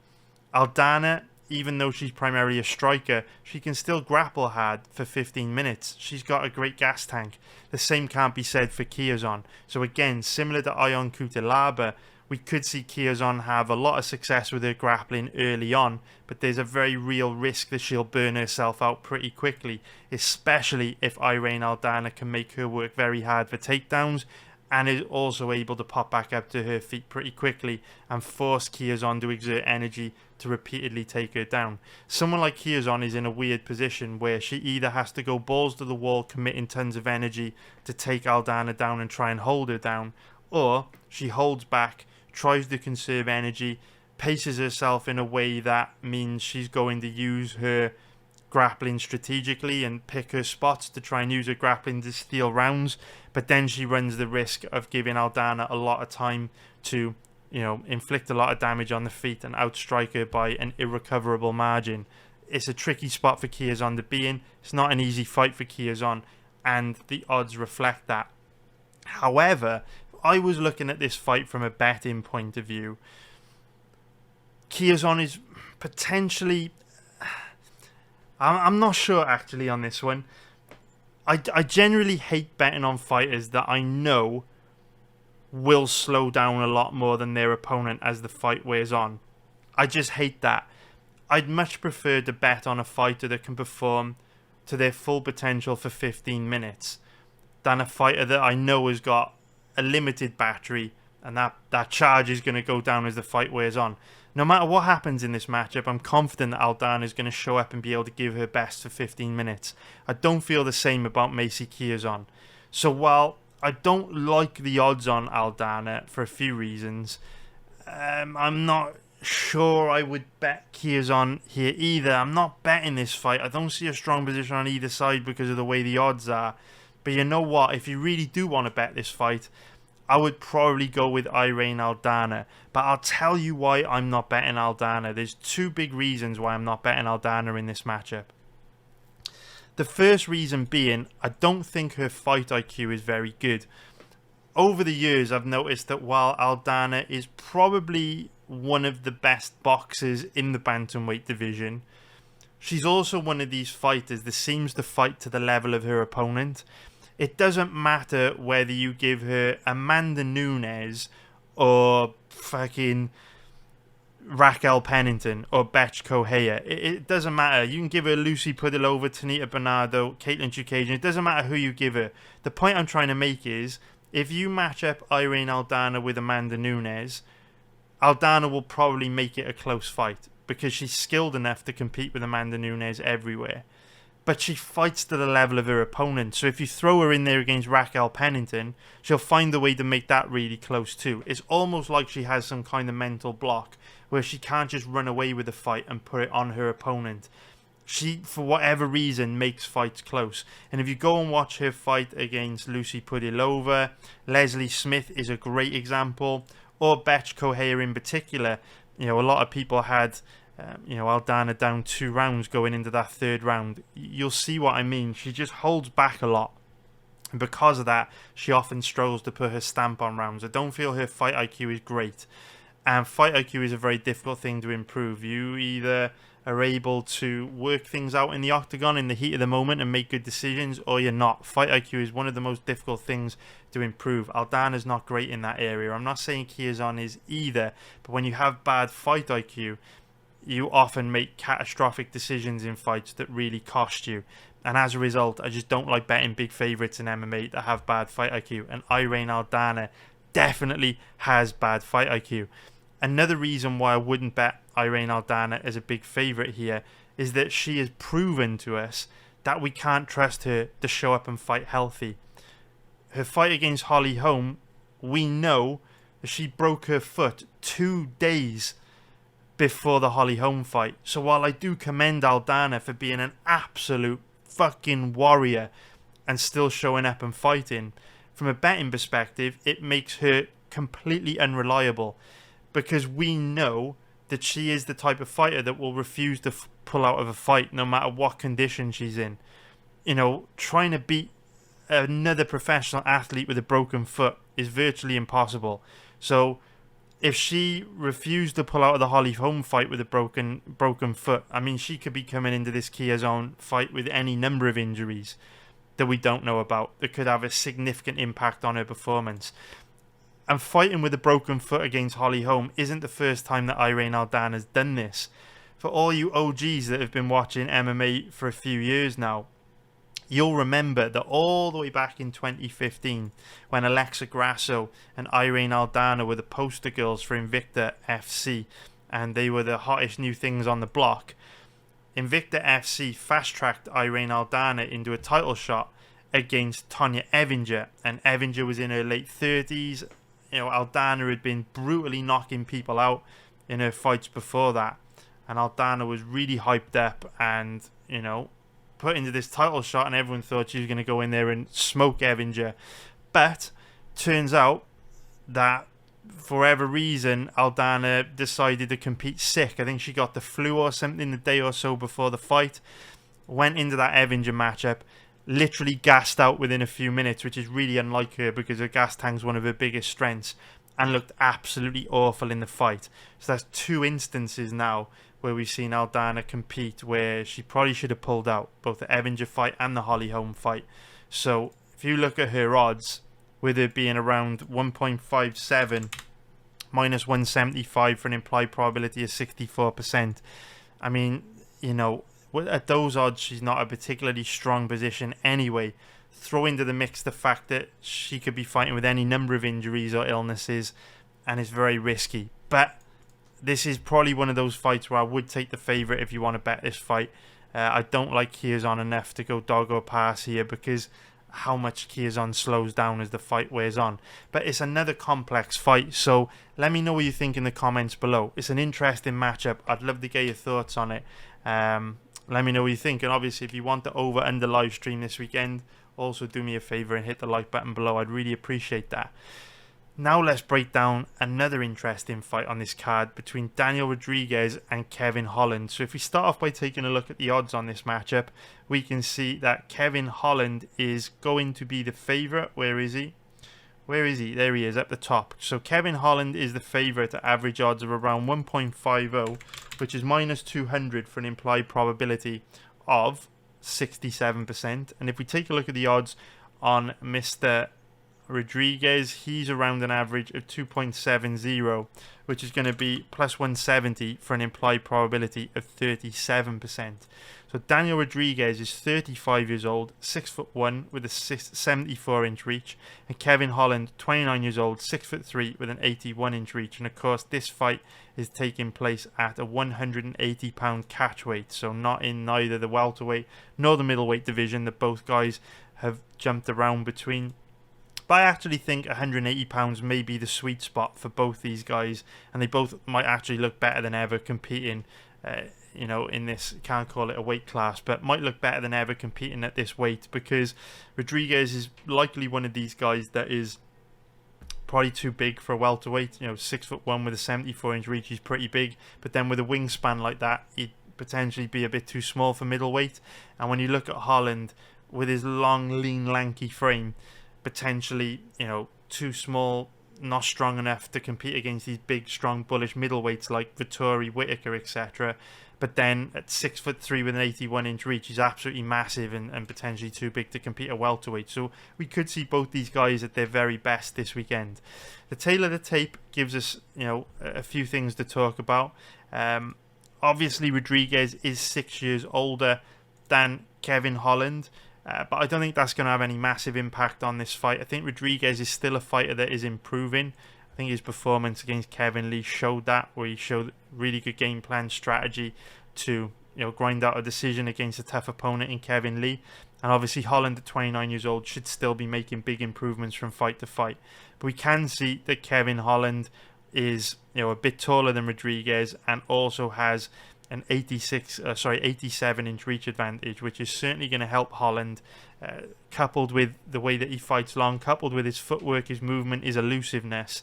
Aldana, even though she's primarily a striker, she can still grapple hard for 15 minutes. She's got a great gas tank. The same can't be said for Chiasson. So again, similar to Ion Cutelaba, we could see Chiasson have a lot of success with her grappling early on, but there's a very real risk that she'll burn herself out pretty quickly, especially if Irene Aldana can make her work very hard for takedowns and is also able to pop back up to her feet pretty quickly and force Chiasson to exert energy to repeatedly take her down. Someone like Chiasson is in a weird position where she either has to go balls to the wall, committing tons of energy to take Aldana down and try and hold her down, or she holds back, tries to conserve energy, paces herself in a way that means she's going to use her grappling strategically and pick her spots to try and use her grappling to steal rounds, but then she runs the risk of giving Aldana a lot of time to inflict a lot of damage on the feet and outstrike her by an irrecoverable margin. It's a tricky spot for Chiasson to be in. It's not an easy fight for Chiasson, and the odds reflect that. However, I was looking at this fight from a betting point of view. Chiasson is potentially, I'm not sure actually on this one. I generally hate betting on fighters that I know will slow down a lot more than their opponent as the fight wears on. I just hate that. I'd much prefer to bet on a fighter that can perform to their full potential for 15 minutes than a fighter that I know has got a limited battery and that charge is going to go down as the fight wears on. No matter what happens in this matchup, I'm confident that Aldana is going to show up and be able to give her best for 15 minutes. I don't feel the same about Macy Chiasson. So while I don't like the odds on Aldana for a few reasons, I'm not sure I would bet Chiasson here either. I'm not betting this fight. I don't see a strong position on either side because of the way the odds are. But you know what? If you really do want to bet this fight, I would probably go with Irene Aldana. But I'll tell you why I'm not betting Aldana. There's two big reasons why I'm not betting Aldana in this matchup. The first reason being, I don't think her fight IQ is very good. Over the years, I've noticed that while Aldana is probably one of the best boxers in the bantamweight division, she's also one of these fighters that seems to fight to the level of her opponent. It doesn't matter whether you give her Amanda Nunes or fucking Raquel Pennington or Betch Correia. It doesn't matter. You can give her Lucy Pudilova, Tanita Bernardo, Caitlin Chookagian. It doesn't matter who you give her. The point I'm trying to make is, if you match up Irene Aldana with Amanda Nunes, Aldana will probably make it a close fight because she's skilled enough to compete with Amanda Nunes everywhere. But she fights to the level of her opponent. So if you throw her in there against Raquel Pennington, she'll find a way to make that really close too. It's almost like she has some kind of mental block where she can't just run away with the fight and put it on her opponent. She, for whatever reason, makes fights close. And if you go and watch her fight against Lucy Pudilova, Leslie Smith is a great example, or Betch Correia in particular. You know, a lot of people had Aldana down 2 rounds going into that 3rd round. You'll see what I mean. She just holds back a lot. And because of that, she often struggles to put her stamp on rounds. I don't feel her fight IQ is great. And fight IQ is a very difficult thing to improve. You either are able to work things out in the octagon in the heat of the moment and make good decisions, or you're not. Fight IQ is one of the most difficult things to improve. Aldana's not great in that area. I'm not saying Chiasson is either, but when you have bad fight IQ, you often make catastrophic decisions in fights that really cost you. And as a result, I just don't like betting big favourites in MMA that have bad fight IQ. And Irene Aldana definitely has bad fight IQ. Another reason why I wouldn't bet Irene Aldana as a big favourite here is that she has proven to us that we can't trust her to show up and fight healthy. Her fight against Holly Holm, we know that she broke her foot 2 days before the Holly Holm fight. So while I do commend Aldana for being an absolute fucking warrior and still showing up and fighting, from a betting perspective, it makes her completely unreliable because we know that she is the type of fighter that will refuse to pull out of a fight no matter what condition she's in. You know, trying to beat another professional athlete with a broken foot is virtually impossible. So if she refused to pull out of the Holly Holm fight with a broken foot, I mean, she could be coming into this Chiasson fight with any number of injuries that we don't know about that could have a significant impact on her performance. And fighting with a broken foot against Holly Holm isn't the first time that Irene Aldana has done this. For all you OGs that have been watching MMA for a few years now, you'll remember that all the way back in 2015, when Alexa Grasso and Irene Aldana were the poster girls for Invicta FC, and they were the hottest new things on the block, Invicta FC fast-tracked Irene Aldana into a title shot against Tonya Evinger, and Evinger was in her late 30s. You know, Aldana had been brutally knocking people out in her fights before that, and Aldana was really hyped up and, you know, put into this title shot, and everyone thought she was going to go in there and smoke Evinger. But turns out that for whatever reason, Aldana decided to compete sick. I think she got the flu or something the day or so before the fight. Went into that Evinger matchup, literally gassed out within a few minutes, which is really unlike her because her gas tank's one of her biggest strengths, and looked absolutely awful in the fight. So that's 2 instances now where we've seen Aldana compete where she probably should have pulled out, both the Evinger fight and the Holly Holm fight. So if you look at her odds, with it being around 1.57 minus 175 for an implied probability of 64%, I mean, you know, at those odds, she's not a particularly strong position anyway. Throw into the mix the fact that she could be fighting with any number of injuries or illnesses, and it's very risky. But this is probably one of those fights where I would take the favourite if you want to bet this fight. I don't like Chiasson enough to go dog or pass here because how much Chiasson slows down as the fight wears on. But it's another complex fight, so let me know what you think in the comments below. It's an interesting matchup. I'd love to get your thoughts on it. Let me know what you think, and obviously if you want the over-under live stream this weekend, also do me a favour and hit the like button below. I'd really appreciate that. Now let's break down another interesting fight on this card between Daniel Rodriguez and Kevin Holland. So if we start off by taking a look at the odds on this matchup, we can see that Kevin Holland is going to be the favourite. Where is he? Where is he? There he is, at the top. So Kevin Holland is the favourite at average odds of around 1.50, which is minus 200 for an implied probability of 67%. And if we take a look at the odds on Mr. Rodriguez, he's around an average of 2.70, which is going to be plus 170 for an implied probability of 37%. So Daniel Rodriguez is 35 years old, 6'1" with a 74-inch reach, and Kevin Holland, 29 years old, 6'3" with an 81-inch reach. And of course, this fight is taking place at a 180-pound catch weight, so not in neither the welterweight nor the middleweight division that both guys have jumped around between. But I actually think 180 pounds may be the sweet spot for both these guys, and they both might actually look better than ever competing, you know, in this, can't call it a weight class, but might look better than ever competing at this weight, because Rodriguez is likely one of these guys that is probably too big for a welterweight. You know, 6'1" with a 74-inch reach, he's pretty big, but then with a wingspan like that, he'd potentially be a bit too small for middleweight. And when you look at Holland with his long, lean, lanky frame, potentially, you know, too small, not strong enough to compete against these big, strong, bullish middleweights like Vettori, Whitaker, etc. But then at 6'3" with an 81-inch reach, he's absolutely massive and potentially too big to compete at welterweight. So we could see both these guys at their very best this weekend. The tail of the tape gives us, you know, a few things to talk about. Obviously, Rodriguez is 6 years older than Kevin Holland. But I don't think that's going to have any massive impact on this fight. I think Rodriguez is still a fighter that is improving. I think his performance against Kevin Lee showed that, where he showed really good game plan strategy to, you know, grind out a decision against a tough opponent in Kevin Lee. And obviously Holland at 29 years old should still be making big improvements from fight to fight. But we can see that Kevin Holland is, you know, a bit taller than Rodriguez and also has an 87-inch reach advantage, which is certainly going to help Holland, coupled with the way that he fights long, coupled with his footwork, his movement, his elusiveness.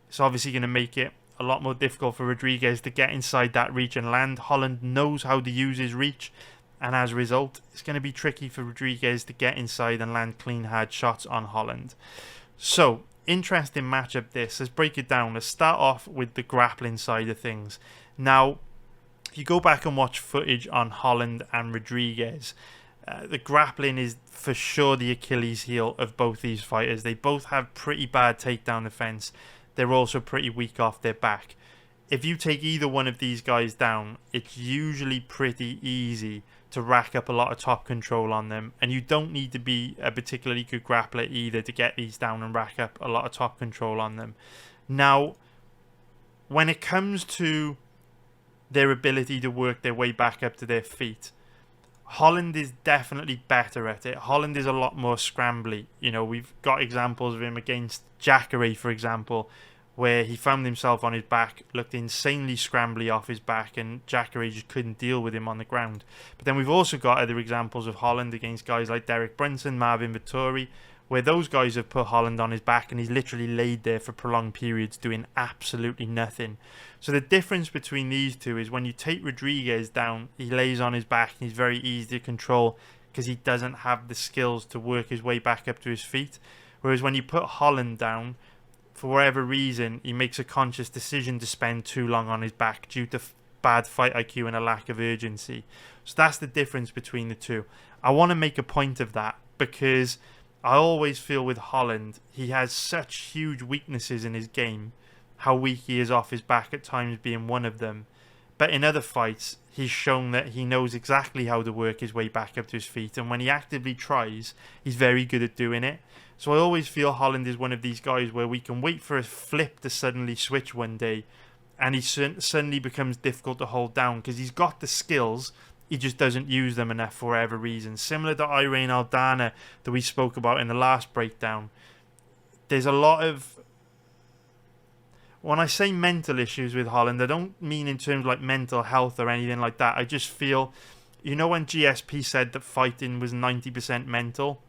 It's obviously going to make it a lot more difficult for Rodriguez to get inside that reach and land. Holland knows how to use his reach, and as a result, it's going to be tricky for Rodriguez to get inside and land clean, hard shots on Holland. So, interesting matchup this. Let's break it down. Let's start off with the grappling side of things. Now, if you go back and watch footage on Holland and Rodriguez, the grappling is for sure the Achilles heel of both these fighters. They both have pretty bad takedown defense. They're also pretty weak off their back. If you take either one of these guys down, it's usually pretty easy to rack up a lot of top control on them, and you don't need to be a particularly good grappler either to get these down and rack up a lot of top control on them. Now, when it comes to their ability to work their way back up to their feet, Holland is definitely better at it. Holland is a lot more scrambly. You know, we've got examples of him against Jacare, for example, where he found himself on his back, looked insanely scrambly off his back, and Jacare just couldn't deal with him on the ground. But then we've also got other examples of Holland against guys like Derek Brunson, Marvin Vettori, where those guys have put Holland on his back and he's literally laid there for prolonged periods doing absolutely nothing. So the difference between these two is when you take Rodriguez down, he lays on his back and he's very easy to control because he doesn't have the skills to work his way back up to his feet. Whereas when you put Holland down, for whatever reason, he makes a conscious decision to spend too long on his back due to bad fight IQ and a lack of urgency. So that's the difference between the two. I want to make a point of that because I always feel with Holland, he has such huge weaknesses in his game. How weak he is off his back at times being one of them. But in other fights, he's shown that he knows exactly how to work his way back up to his feet. And when he actively tries, he's very good at doing it. So I always feel Holland is one of these guys where we can wait for a flip to suddenly switch one day. And he suddenly becomes difficult to hold down because he's got the skills. He just doesn't use them enough for whatever reason. Similar to Irene Aldana that we spoke about in the last breakdown. There's a lot of... When I say mental issues with Holland, I don't mean in terms like mental health or anything like that. I just feel, you know, when GSP said that fighting was 90% mental,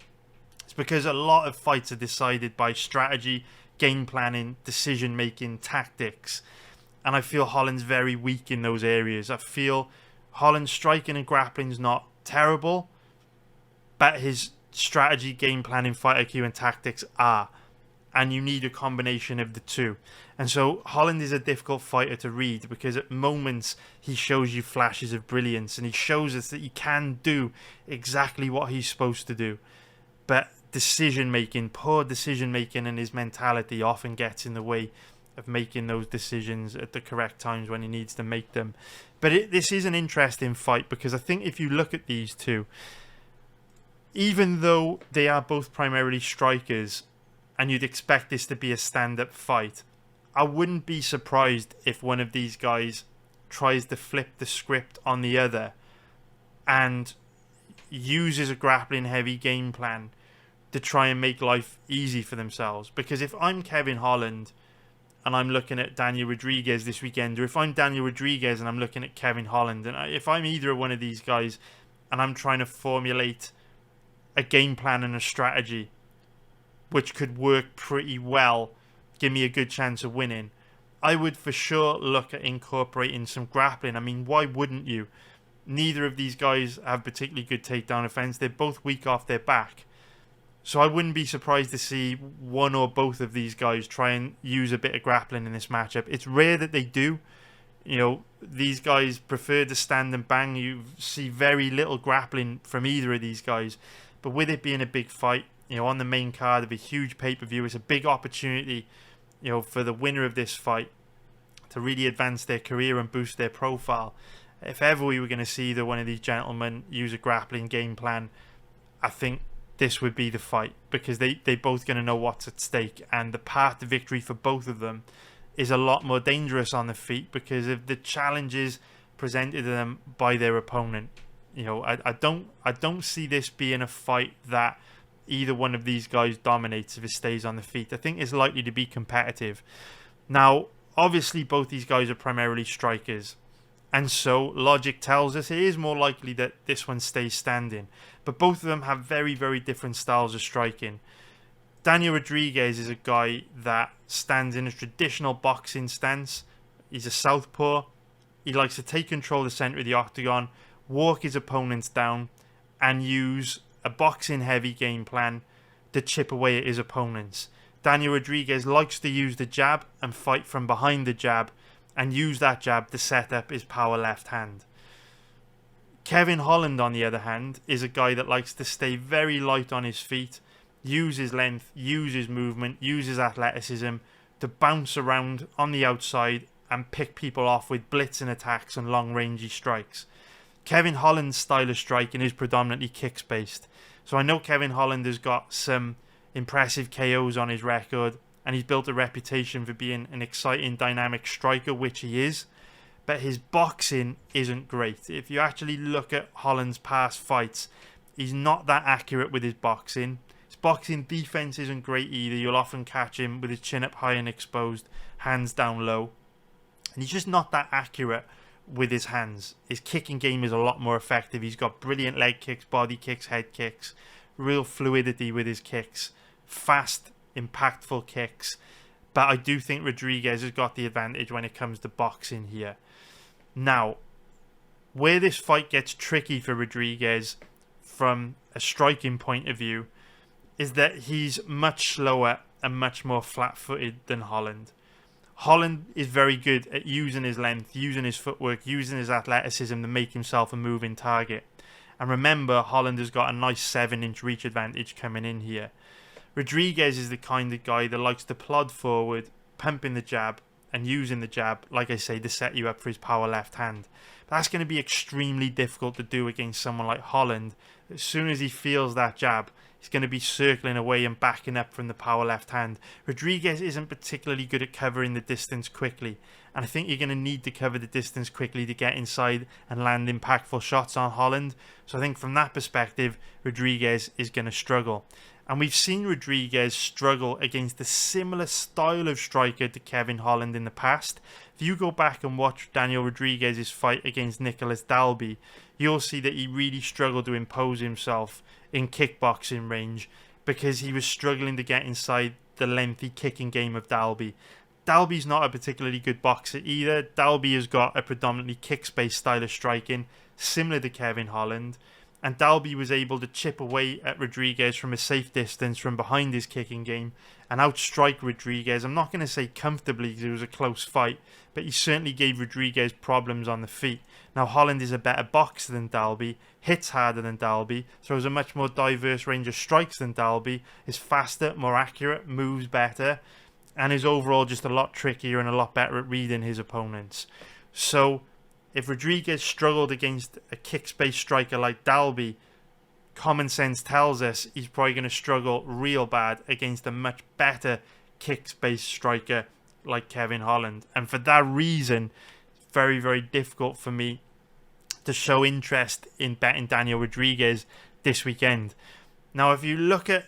it's because a lot of fights are decided by strategy, game planning, decision making, tactics. And I feel Holland's very weak in those areas. I feel Holland's striking and grappling is not terrible, but his strategy, game planning, fight IQ and tactics are. And you need a combination of the two. And so Holland is a difficult fighter to read because at moments he shows you flashes of brilliance and he shows us that he can do exactly what he's supposed to do. But decision making, poor decision making and his mentality often gets in the way of making those decisions at the correct times when he needs to make them. But this is an interesting fight because I think if you look at these two, even though they are both primarily strikers, and you'd expect this to be a stand-up fight, I wouldn't be surprised if one of these guys tries to flip the script on the other and uses a grappling-heavy game plan to try and make life easy for themselves. Because if I'm Kevin Holland and I'm looking at Daniel Rodriguez this weekend, or if I'm Daniel Rodriguez and I'm looking at Kevin Holland, and if I'm either one of these guys and I'm trying to formulate a game plan and a strategy which could work pretty well, give me a good chance of winning, I would for sure look at incorporating some grappling. I mean, why wouldn't you? Neither of these guys have particularly good takedown offense. They're both weak off their back. So I wouldn't be surprised to see one or both of these guys try and use a bit of grappling in this matchup. It's rare that they do. You know, these guys prefer to stand and bang. You see very little grappling from either of these guys. But with it being a big fight, you know, on the main card of a huge pay-per-view, it's a big opportunity, you know, for the winner of this fight to really advance their career and boost their profile. If ever we were going to see either one of these gentlemen use a grappling game plan, I think this would be the fight, because they both going to know what's at stake, and the path to victory for both of them is a lot more dangerous on the feet because of the challenges presented to them by their opponent. You know, I don't see this being a fight that either one of these guys dominates if it stays on the feet. I think it's likely to be competitive. Now, obviously, both these guys are primarily strikers, and so logic tells us it is more likely that this one stays standing. But both of them have very, very different styles of striking. Daniel Rodriguez is a guy that stands in a traditional boxing stance. He's a southpaw. He likes to take control of the center of the octagon, walk his opponents down, and use a boxing-heavy game plan to chip away at his opponents. Daniel Rodriguez likes to use the jab and fight from behind the jab and use that jab to set up his power left hand. Kevin Holland, on the other hand, is a guy that likes to stay very light on his feet, use his length, use his movement, use his athleticism to bounce around on the outside and pick people off with blitzing attacks and long-rangey strikes. Kevin Holland's style of striking is predominantly kicks-based. So I know Kevin Holland has got some impressive KOs on his record, and he's built a reputation for being an exciting, dynamic striker, which he is. But his boxing isn't great. If you actually look at Holland's past fights, he's not that accurate with his boxing. His boxing defense isn't great either. You'll often catch him with his chin up high and exposed, hands down low. And he's just not that accurate with his hands. His kicking game is a lot more effective. He's got brilliant leg kicks, body kicks, head kicks, real fluidity with his kicks, fast, impactful kicks. But I do think Rodriguez has got the advantage when it comes to boxing here. Now, where this fight gets tricky for Rodriguez from a striking point of view is that he's much slower and much more flat-footed than Holland. Holland is very good at using his length, using his footwork, using his athleticism to make himself a moving target. And remember, Holland has got a nice 7-inch reach advantage coming in here. Rodriguez is the kind of guy that likes to plod forward, pumping the jab and using the jab, like I say, to set you up for his power left hand. But that's going to be extremely difficult to do against someone like Holland. As soon as he feels that jab, he's going to be circling away and backing up from the power left hand. Rodriguez isn't particularly good at covering the distance quickly, and I think you're going to need to cover the distance quickly to get inside and land impactful shots on Holland. So I think from that perspective, Rodriguez is going to struggle. And we've seen Rodriguez struggle against a similar style of striker to Kevin Holland in the past. If you go back and watch Daniel Rodriguez's fight against Nicholas Dalby, you'll see that he really struggled to impose himself in kickboxing range because he was struggling to get inside the lengthy kicking game of Dalby. Dalby's not a particularly good boxer either. Dalby has got a predominantly kick-based style of striking, similar to Kevin Holland. And Dalby was able to chip away at Rodriguez from a safe distance from behind his kicking game and outstrike Rodriguez. I'm not going to say comfortably because it was a close fight, but he certainly gave Rodriguez problems on the feet. Now, Holland is a better boxer than Dalby, hits harder than Dalby, throws a much more diverse range of strikes than Dalby, is faster, more accurate, moves better, and is overall just a lot trickier and a lot better at reading his opponents. So if Rodriguez struggled against a kick-based striker like Dalby, common sense tells us he's probably going to struggle real bad against a much better kick-based striker like Kevin Holland. And for that reason, it's very, very difficult for me to show interest in betting Daniel Rodriguez this weekend. Now, if you look at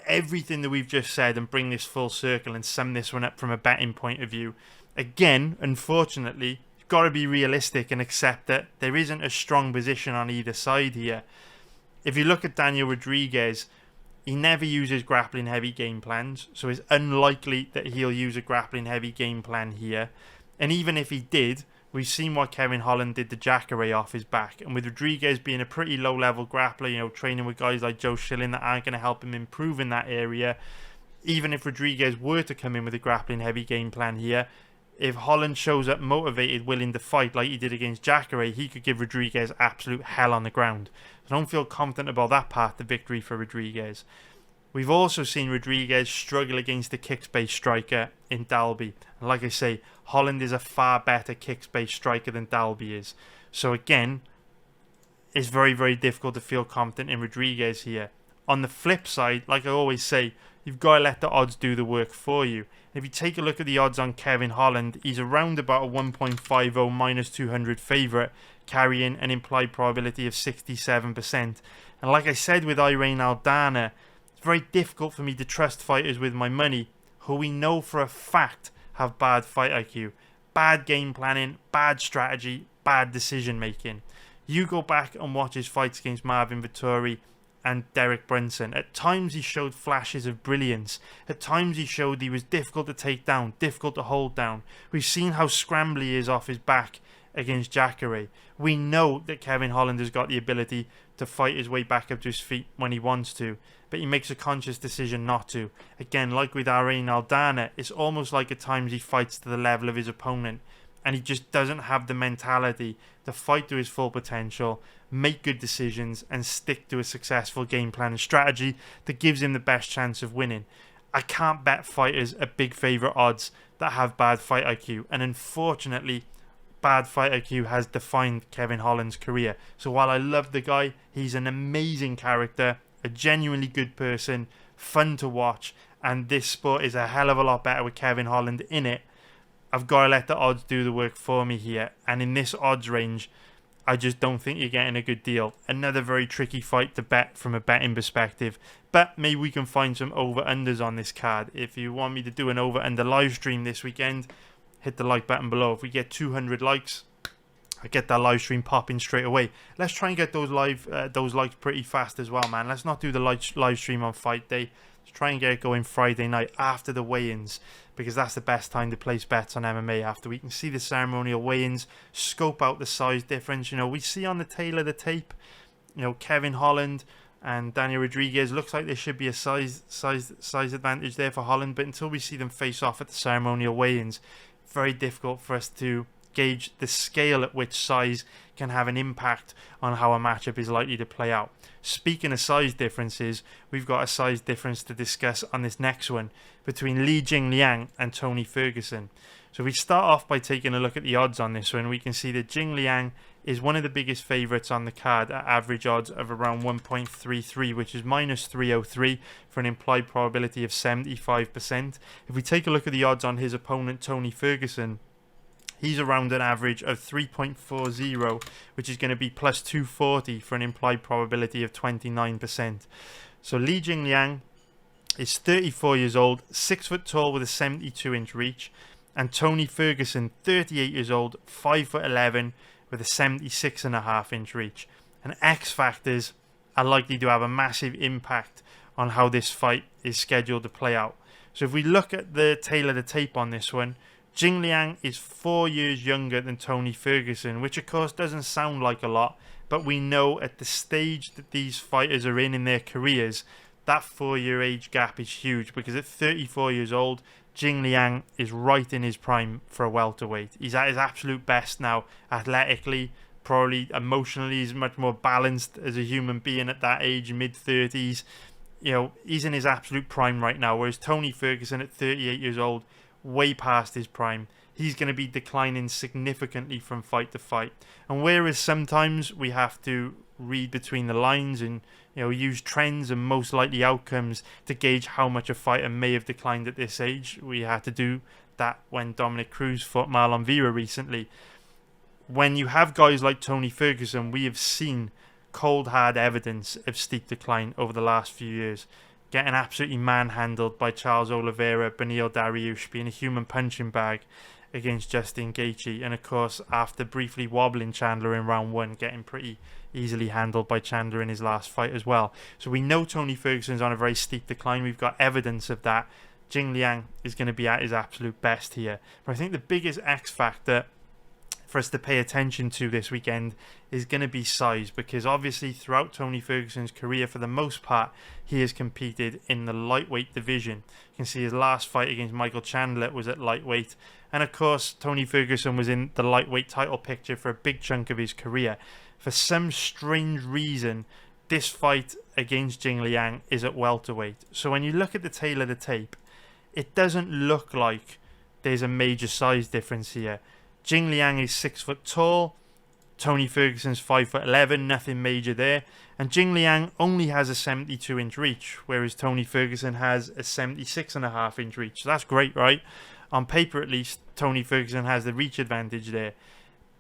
everything that we've just said and bring this full circle and sum this one up from a betting point of view, again, unfortunately, got to be realistic and accept that there isn't a strong position on either side here. If you look at Daniel Rodriguez, he never uses grappling heavy game plans, so it's unlikely that he'll use a grappling heavy game plan here. And even if he did, we've seen what Kevin Holland did to Jacare off his back, and with Rodriguez being a pretty low level grappler, training with guys like Joe Schilling that aren't going to help him improve in that area, even if Rodriguez were to come in with a grappling heavy game plan here, if Holland shows up motivated, willing to fight like he did against Jacare, he could give Rodriguez absolute hell on the ground. I don't feel confident about that path to victory for Rodriguez. We've also seen Rodriguez struggle against the kicks-based striker in Dalby. And like I say, Holland is a far better kicks-based striker than Dalby is. So again, it's very, very difficult to feel confident in Rodriguez here. On the flip side, like I always say, you've got to let the odds do the work for you. If you take a look at the odds on Kevin Holland, he's around about a 1.50 minus 200 favourite, carrying an implied probability of 67%. And like I said with Irene Aldana, it's very difficult for me to trust fighters with my money who we know for a fact have bad fight IQ, bad game planning, bad strategy, bad decision making. You go back and watch his fights against Marvin Vettori and Derek Brunson. At times he showed flashes of brilliance. At times he showed he was difficult to take down, difficult to hold down. We've seen how scrambly he is off his back against Jacare. We know that Kevin Holland has got the ability to fight his way back up to his feet when he wants to, but he makes a conscious decision not to. Again, like with Irene Aldana, it's almost like at times he fights to the level of his opponent, and he just doesn't have the mentality to fight to his full potential, make good decisions, and stick to a successful game plan and strategy that gives him the best chance of winning. I can't bet fighters at big favourite odds that have bad fight IQ, and unfortunately, bad fight IQ has defined Kevin Holland's career. So while I love the guy, he's an amazing character, a genuinely good person, fun to watch, and this sport is a hell of a lot better with Kevin Holland in it. I've got to let the odds do the work for me here, and in this odds range, I just don't think you're getting a good deal. Another very tricky fight to bet from a betting perspective, but maybe we can find some over-unders on this card. If you want me to do an over-under live stream this weekend, hit the like button below. If we get 200 likes, I get that live stream popping straight away. Let's try and get those likes pretty fast as well, man. Let's not do the live stream on fight day. Let's try and get it going Friday night after the weigh-ins, because that's the best time to place bets on MMA, after we can see the ceremonial weigh-ins, scope out the size difference. We see on the tail of the tape, Kevin Holland and Daniel Rodriguez. Looks like there should be a size advantage there for Holland, but until we see them face off at the ceremonial weigh-ins, very difficult for us to gauge the scale at which size can have an impact on how a matchup is likely to play out. Speaking of size differences, we've got a size difference to discuss on this next one between Jingliang and Tony Ferguson. So we start off by taking a look at the odds on this one. We can see that Jingliang is one of the biggest favourites on the card at average odds of around 1.33, which is minus 303 for an implied probability of 75%. If we take a look at the odds on his opponent, Tony Ferguson, he's around an average of 3.40, which is going to be plus 240 for an implied probability of 29%. So Jingliang is 34 years old, 6 foot tall with a 72-inch reach, and Tony Ferguson, 38 years old, 5 foot 11 with a 76.5-inch reach. And X factors are likely to have a massive impact on how this fight is scheduled to play out. So if we look at the tail of the tape on this one, Jingliang is 4 years younger than Tony Ferguson, which of course doesn't sound like a lot, but we know at the stage that these fighters are in their careers, that 4-year age gap is huge, because at 34 years old, Jingliang is right in his prime for a welterweight. He's at his absolute best now, athletically, probably emotionally, he's much more balanced as a human being at that age, mid-30s. You know, he's in his absolute prime right now, whereas Tony Ferguson at 38 years old, way past his prime. He's going to be declining significantly from fight to fight. And whereas sometimes we have to read between the lines and, you know, use trends and most likely outcomes to gauge how much a fighter may have declined at this age, we had to do that when Dominic Cruz fought Marlon Vera recently. When you have guys like Tony Ferguson, we have seen cold hard evidence of steep decline over the last few years. Getting absolutely manhandled by Charles Oliveira, Beneil Dariush, being a human punching bag against Justin Gaethje, and of course after briefly wobbling Chandler in round 1, getting pretty easily handled by Chandler in his last fight as well. So we know Tony Ferguson's on a very steep decline. We've got evidence of that. Jingliang is going to be at his absolute best here. But I think the biggest X factor for us to pay attention to this weekend is going to be size, because obviously throughout Tony Ferguson's career, for the most part, he has competed in the lightweight division. You can see his last fight against Michael Chandler was at lightweight, and of course Tony Ferguson was in the lightweight title picture for a big chunk of his career. For some strange reason, this fight against Jingliang is at welterweight. So when you look at the tail of the tape, it doesn't look like there's a major size difference here. Jingliang is 6 foot tall, Tony Ferguson's 5 foot 11, nothing major there, and Jingliang only has a 72-inch reach, whereas Tony Ferguson has a 76.5-inch reach. So that's great, right? On paper, at least, Tony Ferguson has the reach advantage there.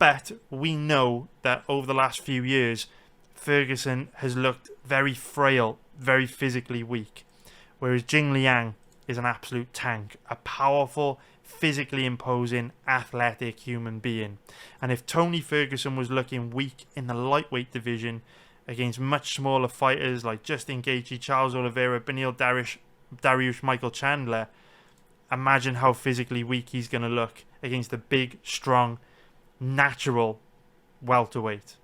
But we know that over the last few years, Ferguson has looked very frail, very physically weak, whereas Jingliang is an absolute tank, a powerful, physically imposing, athletic human being. And if Tony Ferguson was looking weak in the lightweight division against much smaller fighters like Justin Gaethje, Charles Oliveira, Beneil Dariush, Michael Chandler, imagine how physically weak he's going to look against a big, strong, natural welterweight.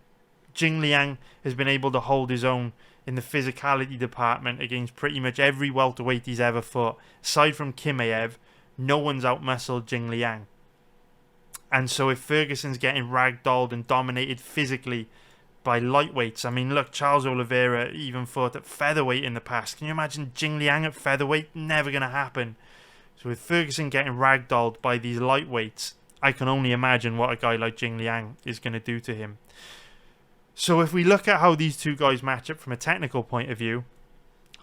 Jingliang has been able to hold his own in the physicality department against pretty much every welterweight he's ever fought. Aside from Chimaev, no one's outmuscled Jingliang. And so if Ferguson's getting ragdolled and dominated physically by lightweights, I mean, look, Charles Oliveira even fought at featherweight in the past. Can you imagine Jingliang at featherweight? Never going to happen. So with Ferguson getting ragdolled by these lightweights, I can only imagine what a guy like Jingliang is going to do to him. So if we look at how these two guys match up from a technical point of view,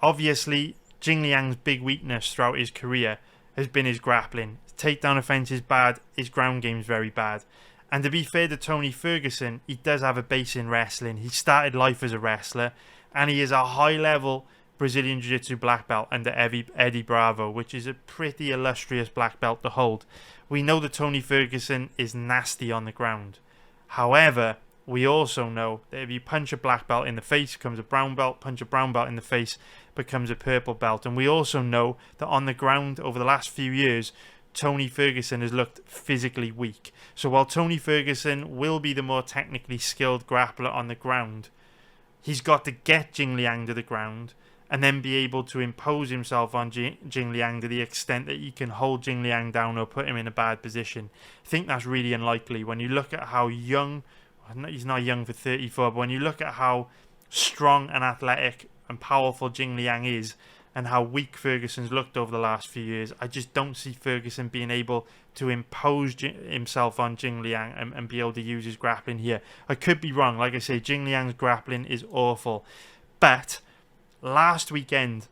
obviously Jingliang's big weakness throughout his career has been his grappling. His takedown offense is bad, his ground game is very bad. And to be fair to Tony Ferguson, he does have a base in wrestling. He started life as a wrestler, and he is a high-level Brazilian Jiu-Jitsu black belt under Eddie Bravo, which is a pretty illustrious black belt to hold. We know that Tony Ferguson is nasty on the ground. However, we also know that if you punch a black belt in the face, becomes a brown belt, punch a brown belt in the face, becomes a purple belt. And we also know that on the ground over the last few years, Tony Ferguson has looked physically weak. So while Tony Ferguson will be the more technically skilled grappler on the ground, He's got to get Jingliang to the ground and then be able to impose himself on Jingliang to the extent that he can hold Jingliang down or put him in a bad position. I think that's really unlikely when you look at how young, he's not young for 34, but when you look at how strong and athletic and powerful Jingliang is and how weak Ferguson's looked over the last few years, I just don't see Ferguson being able to impose himself on Jingliang and be able to use his grappling here. I could be wrong. Like I say, Jingliang's grappling is awful. But last weekend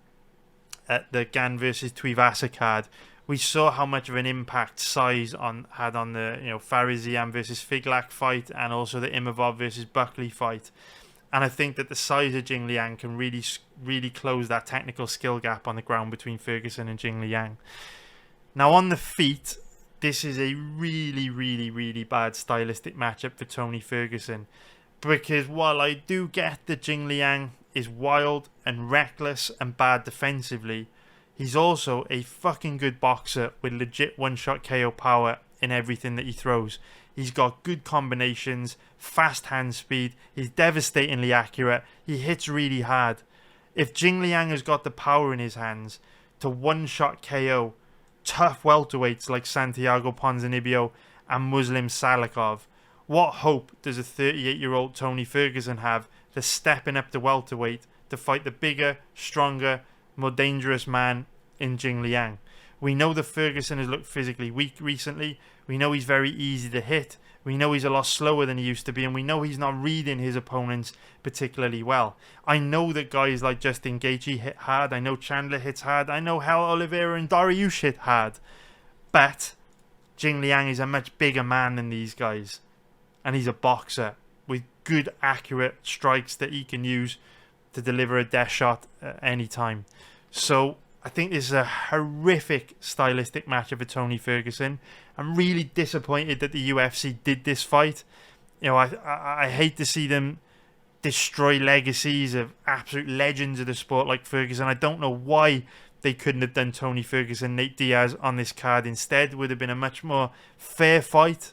at the Gan versus Tuivasa card, we saw how much of an impact size had on the Farizian versus Figlak fight and also the Imavov versus Buckley fight. And I think that the size of Jingliang can really close that technical skill gap on the ground between Ferguson and Jingliang. Now on the feet, this is a really, really, really bad stylistic matchup for Tony Ferguson. Because while I do get that Jingliang is wild and reckless and bad defensively, he's also a fucking good boxer with legit one-shot KO power in everything that he throws. He's got good combinations, fast hand speed, he's devastatingly accurate, he hits really hard. If Jingliang has got the power in his hands to one-shot KO tough welterweights like Santiago Ponzinibbio and Muslim Salikov, what hope does a 38-year-old Tony Ferguson have to stepping up to welterweight to fight the bigger, stronger, more dangerous man in Jingliang? We know that Ferguson has looked physically weak recently. We know he's very easy to hit. We know he's a lot slower than he used to be. And we know he's not reading his opponents particularly well. I know that guys like Justin Gaethje hit hard. I know Chandler hits hard. I know how Oliveira and Dariush hit hard. But Jingliang is a much bigger man than these guys. And he's a boxer with good, accurate strikes that he can use to deliver a death shot at any time. So I think this is a horrific stylistic matchup for Tony Ferguson. I'm really disappointed that the UFC did this fight. I hate to see them destroy legacies of absolute legends of the sport like Ferguson. I don't know why they couldn't have done Tony Ferguson, Nate Diaz on this card instead. Would have been a much more fair fight.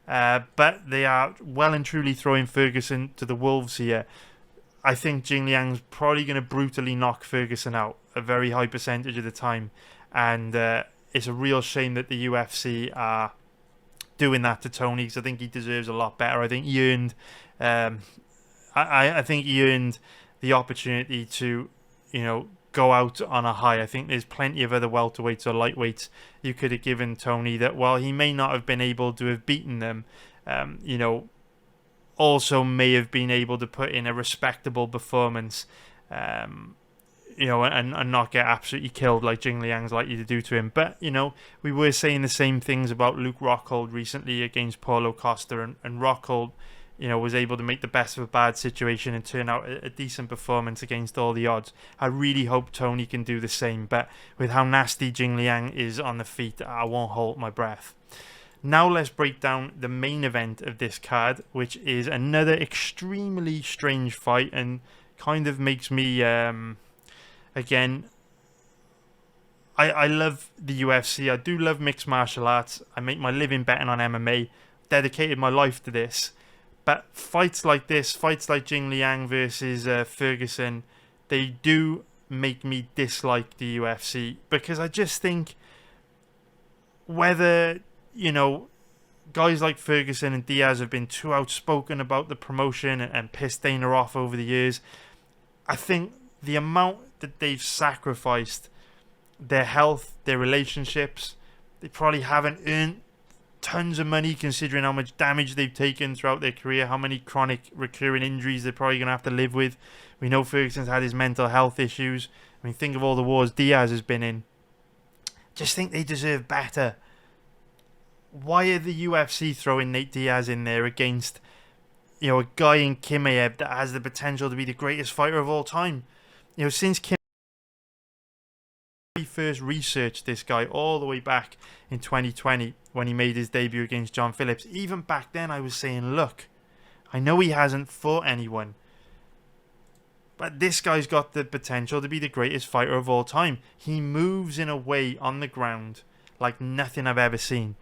But they are well and truly throwing Ferguson to the wolves here. I think Jingliang's probably going to brutally knock Ferguson out a very high percentage of the time. And it's a real shame that the UFC are doing that to Tony, because I think he deserves a lot better. I think he earned I think he earned the opportunity to, go out on a high. I think there's plenty of other welterweights or lightweights you could have given Tony that, while he may not have been able to have beaten them, also may have been able to put in a respectable performance, and not get absolutely killed like Jingliang's likely to do to him. But, we were saying the same things about Luke Rockhold recently against Paulo Costa, and Rockhold, was able to make the best of a bad situation and turn out a decent performance against all the odds. I really hope Tony can do the same, but with how nasty Jingliang is on the feet, I won't hold my breath. Now let's break down the main event of this card, which is another extremely strange fight and kind of makes me, again, I love the UFC. I do love mixed martial arts. I make my living betting on MMA, dedicated my life to this. But fights like this, fights like Jingliang versus Ferguson, they do make me dislike the UFC, because I just think whether, guys like Ferguson and Diaz have been too outspoken about the promotion and pissed Dana off over the years, I think the amount that they've sacrificed, their health, their relationships, they probably haven't earned tons of money considering how much damage they've taken throughout their career, how many chronic recurring injuries they're probably going to have to live with. We know Ferguson's had his mental health issues. I mean, think of all the wars Diaz has been in. Just think they deserve better. Why are the UFC throwing Nate Diaz in there against, a guy in Chimaev that has the potential to be the greatest fighter of all time? Since Chimaev first researched this guy all the way back in 2020 when he made his debut against John Phillips, even back then I was saying, look, I know he hasn't fought anyone, but this guy's got the potential to be the greatest fighter of all time. He moves in a way on the ground like nothing I've ever seen.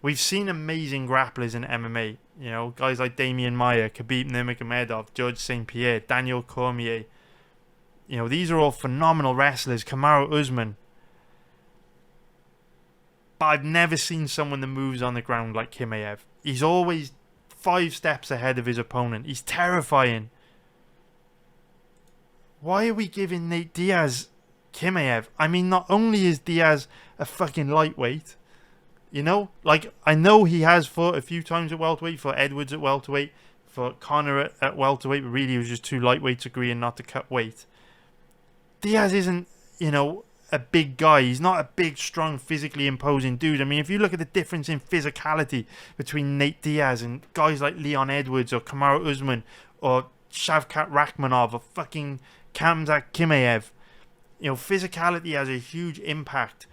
We've seen amazing grapplers in MMA. You know, guys like Damian Maia, Khabib Nurmagomedov, George St. Pierre, Daniel Cormier. You know, these are all phenomenal wrestlers. Kamaru Usman. But I've never seen someone that moves on the ground like Chimaev. He's always 5 steps ahead of his opponent. He's terrifying. Why are we giving Nate Diaz Chimaev? I mean, not only is Diaz a fucking lightweight, you know, like, I know he has fought a few times at welterweight, for Edwards at welterweight, for Conor at welterweight, but really it was just 2 lightweights agreeing not to cut weight. Diaz isn't, you know, a big guy. He's not a big, strong, physically imposing dude. I mean, if you look at the difference in physicality between Nate Diaz and guys like Leon Edwards or Kamaru Usman or Shavkat Rakhmonov or fucking Khamzat Chimaev, you know, physicality has a huge impact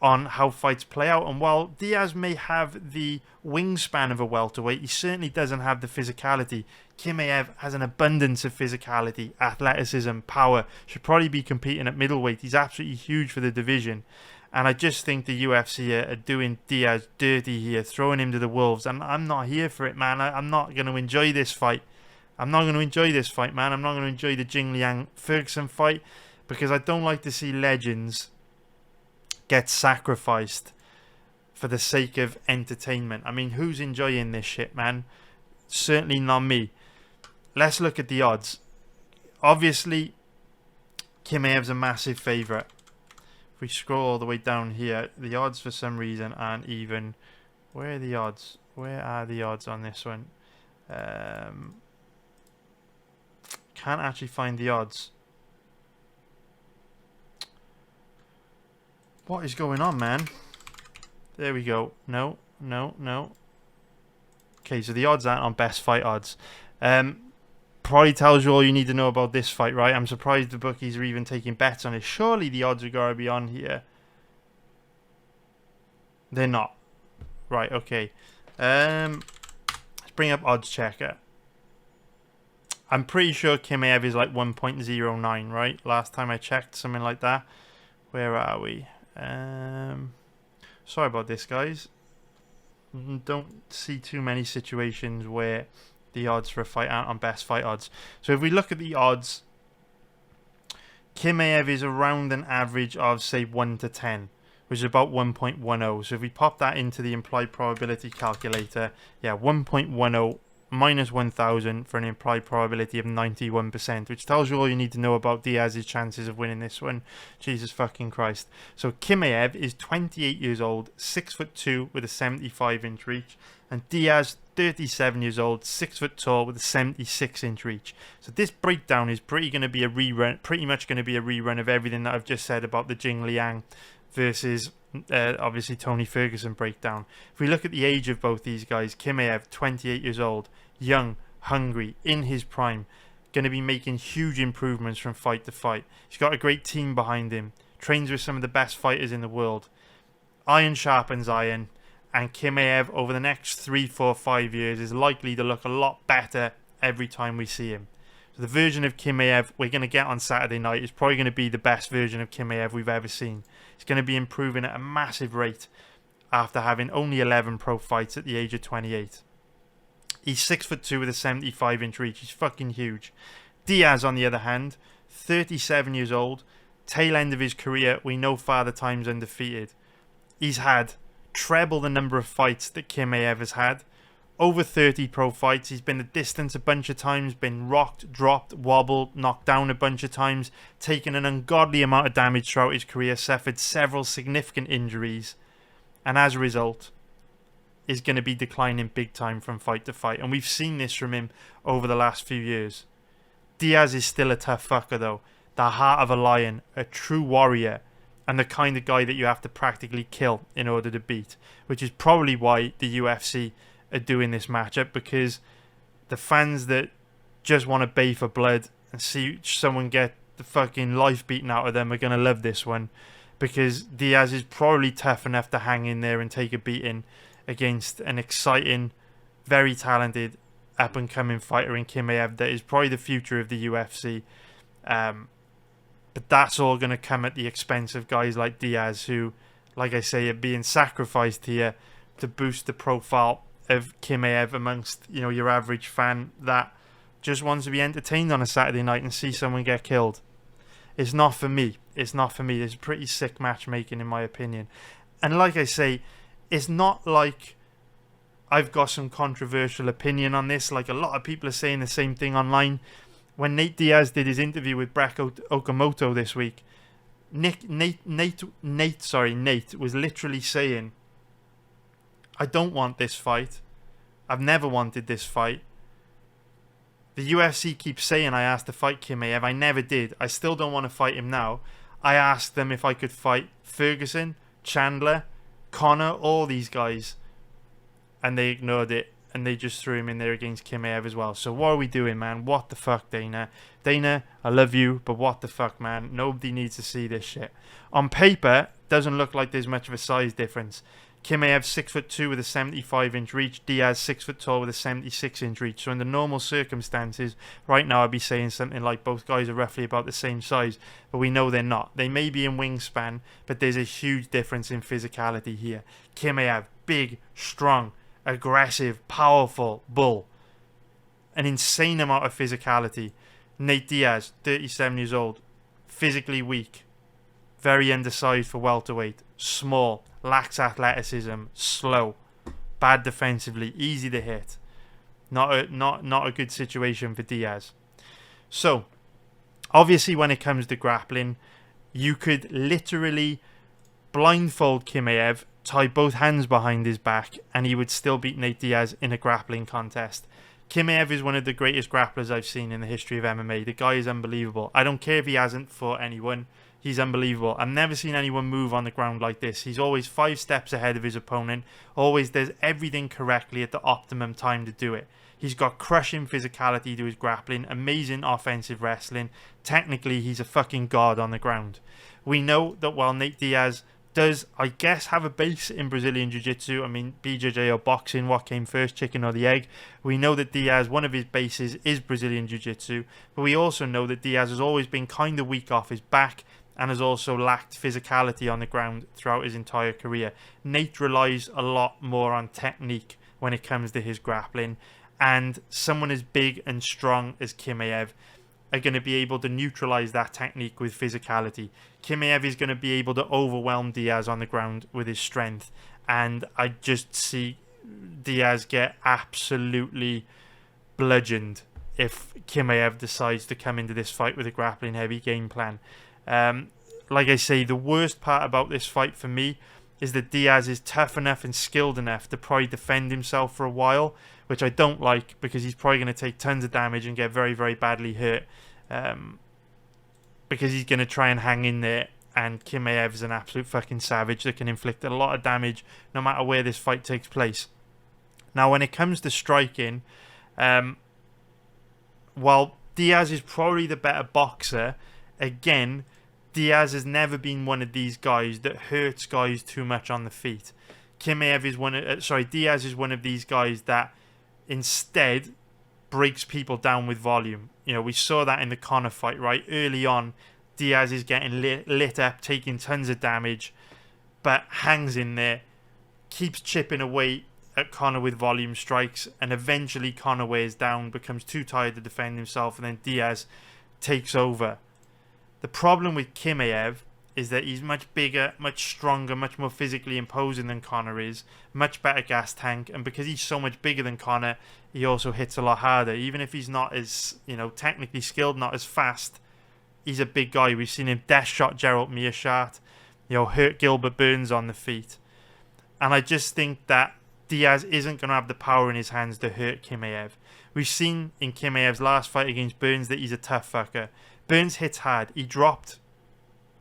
on how fights play out. And while Diaz may have the wingspan of a welterweight, he certainly doesn't have the physicality. Chimaev has an abundance of physicality, athleticism, power. Should probably be competing at middleweight. He's absolutely huge for the division. And I just think the UFC are doing Diaz dirty here, throwing him to the wolves. And I'm not here for it, man. I'm not going to enjoy this fight. I'm not going to enjoy this fight, man. I'm not going to enjoy the Jingliang Ferguson fight, because I don't like to see legends get sacrificed for the sake of entertainment. I mean, who's enjoying this shit, man? Certainly not me. Let's look at the odds. Obviously, Chimaev's a massive favourite. If we scroll all the way down here, the odds for some reason aren't even. Where are the odds? Where are the odds on this one? Can't actually find the odds. What is going on, man? There we go. No. Okay, so the odds aren't on best fight odds. Probably tells you all you need to know about this fight, right? I'm surprised the bookies are even taking bets on it. Surely the odds are going to be on here. They're not. Right, okay. Let's bring up odds checker. I'm pretty sure Chimaev is like 1.09, right? Last time I checked, something like that. Where are we? Sorry about this, guys. Don't see too many situations where the odds for a fight aren't on best fight odds. So if we look at the odds, Chimaev is around an average of, say, 1 to 10, which is about 1.10. So if we pop that into the implied probability calculator, yeah, 1.10 minus 1,000 for an implied probability of 91%, which tells you all you need to know about Diaz's chances of winning this one. Jesus fucking Christ. So Chimaev is 28 years old, 6'2" with a 75-inch reach, and Diaz, 37 years old, 6 foot tall with a 76-inch reach. So this breakdown is pretty much going to be a rerun of everything that I've just said about the Jingliang versus obviously Tony Ferguson breakdown. If we look at the age of both these guys, Chimaev, 28 years old, young, hungry, in his prime, going to be making huge improvements from fight to fight. He's got a great team behind him, trains with some of the best fighters in the world. Iron sharpens iron, and Chimaev over the next 3, 4, 5 years is likely to look a lot better every time we see him. So the version of Chimaev we're going to get on Saturday night is probably going to be the best version of Chimaev we've ever seen. He's going to be improving at a massive rate after having only 11 pro fights at the age of 28. He's 6'2" with a 75-inch reach. He's fucking huge. Diaz, on the other hand, 37 years old, tail end of his career. We know Father Time's undefeated. He's had treble the number of fights that Chimaev has had. Over 30 pro fights. He's been the distance a bunch of times, been rocked, dropped, wobbled, knocked down a bunch of times, taken an ungodly amount of damage throughout his career, suffered several significant injuries, and as a result is going to be declining big time from fight to fight. And we've seen this from him over the last few years. Diaz is still a tough fucker though. The heart of a lion, a true warrior, and the kind of guy that you have to practically kill in order to beat, which is probably why the UFC are doing this matchup, because the fans that just want to bay for blood and see someone get the fucking life beaten out of them are going to love this one, because Diaz is probably tough enough to hang in there and take a beating against an exciting, very talented, up-and-coming fighter in Chimaev that is probably the future of the UFC. But that's all going to come at the expense of guys like Diaz, who, like I say, are being sacrificed here to boost the profile of Chimaev amongst, you know, your average fan that just wants to be entertained on a Saturday night and see someone get killed. It's not for me. It's not for me. It's pretty sick matchmaking in my opinion. And like I say, it's not like I've got some controversial opinion on this. Like a lot of people are saying the same thing online. When Nate Diaz did his interview with Breck Okamoto this week, Nate was literally saying, I don't want this fight. I've never wanted this fight. The UFC keeps saying I asked to fight Chimaev. I never did. I still don't want to fight him now. I asked them if I could fight Ferguson, Chandler, Conor, all these guys. And they ignored it. And they just threw him in there against Chimaev as well. So what are we doing, man? What the fuck, Dana? Dana, I love you, but what the fuck, man? Nobody needs to see this shit. On paper, doesn't look like there's much of a size difference. Chimaev 6'2" with a 75-inch reach. Diaz 6 foot tall with a 76-inch reach. So in the normal circumstances, right now I'd be saying something like both guys are roughly about the same size, but we know they're not. They may be in wingspan, but there's a huge difference in physicality here. Chimaev, big, strong, aggressive, powerful bull. An insane amount of physicality. Nate Diaz, 37 years old, physically weak, very undersized for welterweight, small, lacks athleticism, slow, bad defensively, easy to hit. Not a good situation for Diaz. So, obviously when it comes to grappling, you could literally blindfold Chimaev, tie both hands behind his back, and he would still beat Nate Diaz in a grappling contest. Chimaev is one of the greatest grapplers I've seen in the history of MMA. The guy is unbelievable. I don't care if he hasn't fought anyone. He's unbelievable. I've never seen anyone move on the ground like this. He's always 5 steps ahead of his opponent. Always does everything correctly at the optimum time to do it. He's got crushing physicality to his grappling, amazing offensive wrestling. Technically, he's a fucking god on the ground. We know that while Nate Diaz does, I guess, have a base in Brazilian Jiu-Jitsu. I mean, BJJ or boxing, what came first, chicken or the egg? We know that Diaz, one of his bases is Brazilian Jiu-Jitsu, but we also know that Diaz has always been kind of weak off his back and has also lacked physicality on the ground throughout his entire career. Nate relies a lot more on technique when it comes to his grappling, and someone as big and strong as Chimaev are going to be able to neutralize that technique with physicality. Chimaev is going to be able to overwhelm Diaz on the ground with his strength, and I just see Diaz get absolutely bludgeoned if Chimaev decides to come into this fight with a grappling heavy game plan. Like I say, the worst part about this fight for me is that Diaz is tough enough and skilled enough to probably defend himself for a while, which I don't like because he's probably going to take tons of damage and get very, very badly hurt, because he's going to try and hang in there, and Chimaev is an absolute fucking savage that can inflict a lot of damage no matter where this fight takes place. Now, when it comes to striking, while Diaz is probably the better boxer, again, Diaz has never been one of these guys that hurts guys too much on the feet. Diaz is one of these guys that instead breaks people down with volume. You know, we saw that in the Conor fight, right? Early on, Diaz is getting lit up, taking tons of damage, but hangs in there, keeps chipping away at Conor with volume strikes, and eventually Conor wears down, becomes too tired to defend himself, and then Diaz takes over. The problem with Chimaev is that he's much bigger, much stronger, much more physically imposing than Conor is, much better gas tank, and because he's so much bigger than Conor, he also hits a lot harder. Even if he's not as, technically skilled, not as fast, he's a big guy. We've seen him death shot Gerald Meerschaert, hurt Gilbert Burns on the feet. And I just think that Diaz isn't going to have the power in his hands to hurt Chimaev. We've seen in Chimaev's last fight against Burns that he's a tough fucker. Burns hits hard. He dropped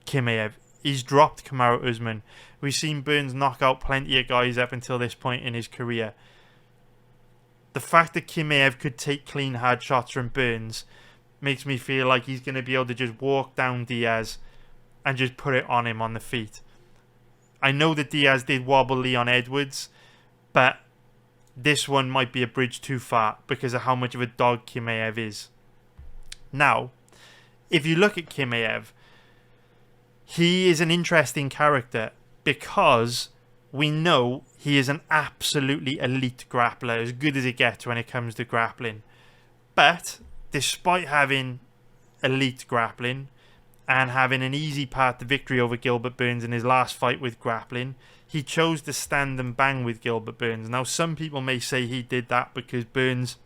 Chimaev. He's dropped Kamaru Usman. We've seen Burns knock out plenty of guys up until this point in his career. The fact that Chimaev could take clean, hard shots from Burns makes me feel like he's going to be able to just walk down Diaz and just put it on him on the feet. I know that Diaz did wobble Leon Edwards, but this one might be a bridge too far because of how much of a dog Chimaev is. Now, if you look at Chimaev, he is an interesting character because we know he is an absolutely elite grappler, as good as it gets when it comes to grappling. But despite having elite grappling and having an easy path to victory over Gilbert Burns in his last fight with grappling, he chose to stand and bang with Gilbert Burns. Now, some people may say he did that because Burns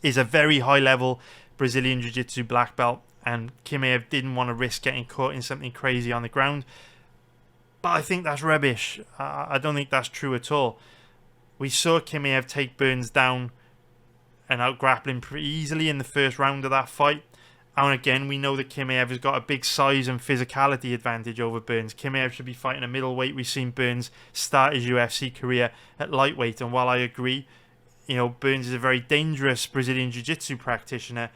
is a very high-level Brazilian Jiu-Jitsu black belt, and Chimaev didn't want to risk getting caught in something crazy on the ground. But I think that's rubbish. I don't think that's true at all. We saw Chimaev take Burns down and out-grappling pretty easily in the first round of that fight. And again, we know that Chimaev has got a big size and physicality advantage over Burns. Chimaev should be fighting a middleweight. We've seen Burns start his UFC career at lightweight. And while I agree, Burns is a very dangerous Brazilian Jiu-Jitsu practitioner,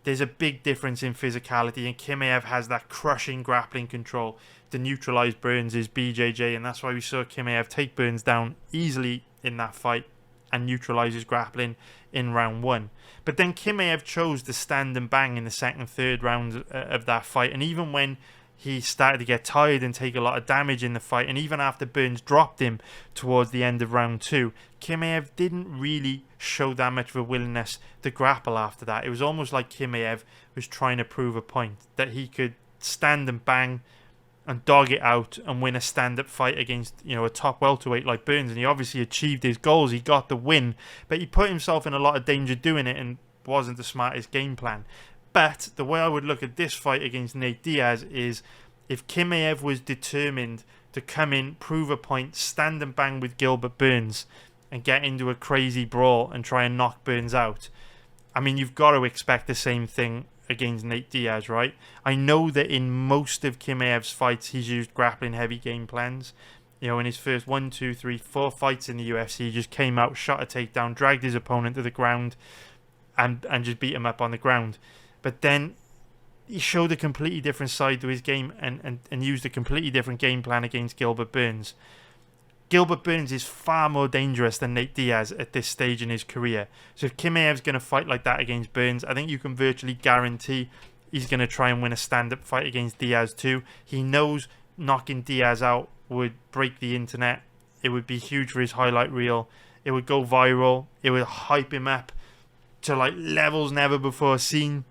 there's a big difference in physicality. And Chimaev has that crushing grappling control to neutralize Burns' BJJ. And that's why we saw Chimaev take Burns down easily in that fight and neutralize his grappling in round one. But then Chimaev chose to stand and bang in the second, third round of that fight. And even when he started to get tired and take a lot of damage in the fight, and even after Burns dropped him towards the end of round two, Chimaev didn't really show that much of a willingness to grapple after that. It was almost like Chimaev was trying to prove a point, that he could stand and bang and dog it out and win a stand-up fight against, a top welterweight like Burns. And he obviously achieved his goals. He got the win, but he put himself in a lot of danger doing it and wasn't the smartest game plan. But the way I would look at this fight against Nate Diaz is, if Chimaev was determined to come in, prove a point, stand and bang with Gilbert Burns and get into a crazy brawl and try and knock Burns out, I mean, you've got to expect the same thing against Nate Diaz, right? I know that in most of Chimaev's fights he's used grappling heavy game plans. In his first 1, 2, 3, 4 fights in the UFC, he just came out, shot a takedown, dragged his opponent to the ground and just beat him up on the ground. But then he showed a completely different side to his game and used a completely different game plan against Gilbert Burns. Gilbert Burns is far more dangerous than Nate Diaz at this stage in his career. So if Chimaev's going to fight like that against Burns, I think you can virtually guarantee he's going to try and win a stand-up fight against Diaz too. He knows knocking Diaz out would break the internet. It would be huge for his highlight reel. It would go viral. It would hype him up to levels never before seen.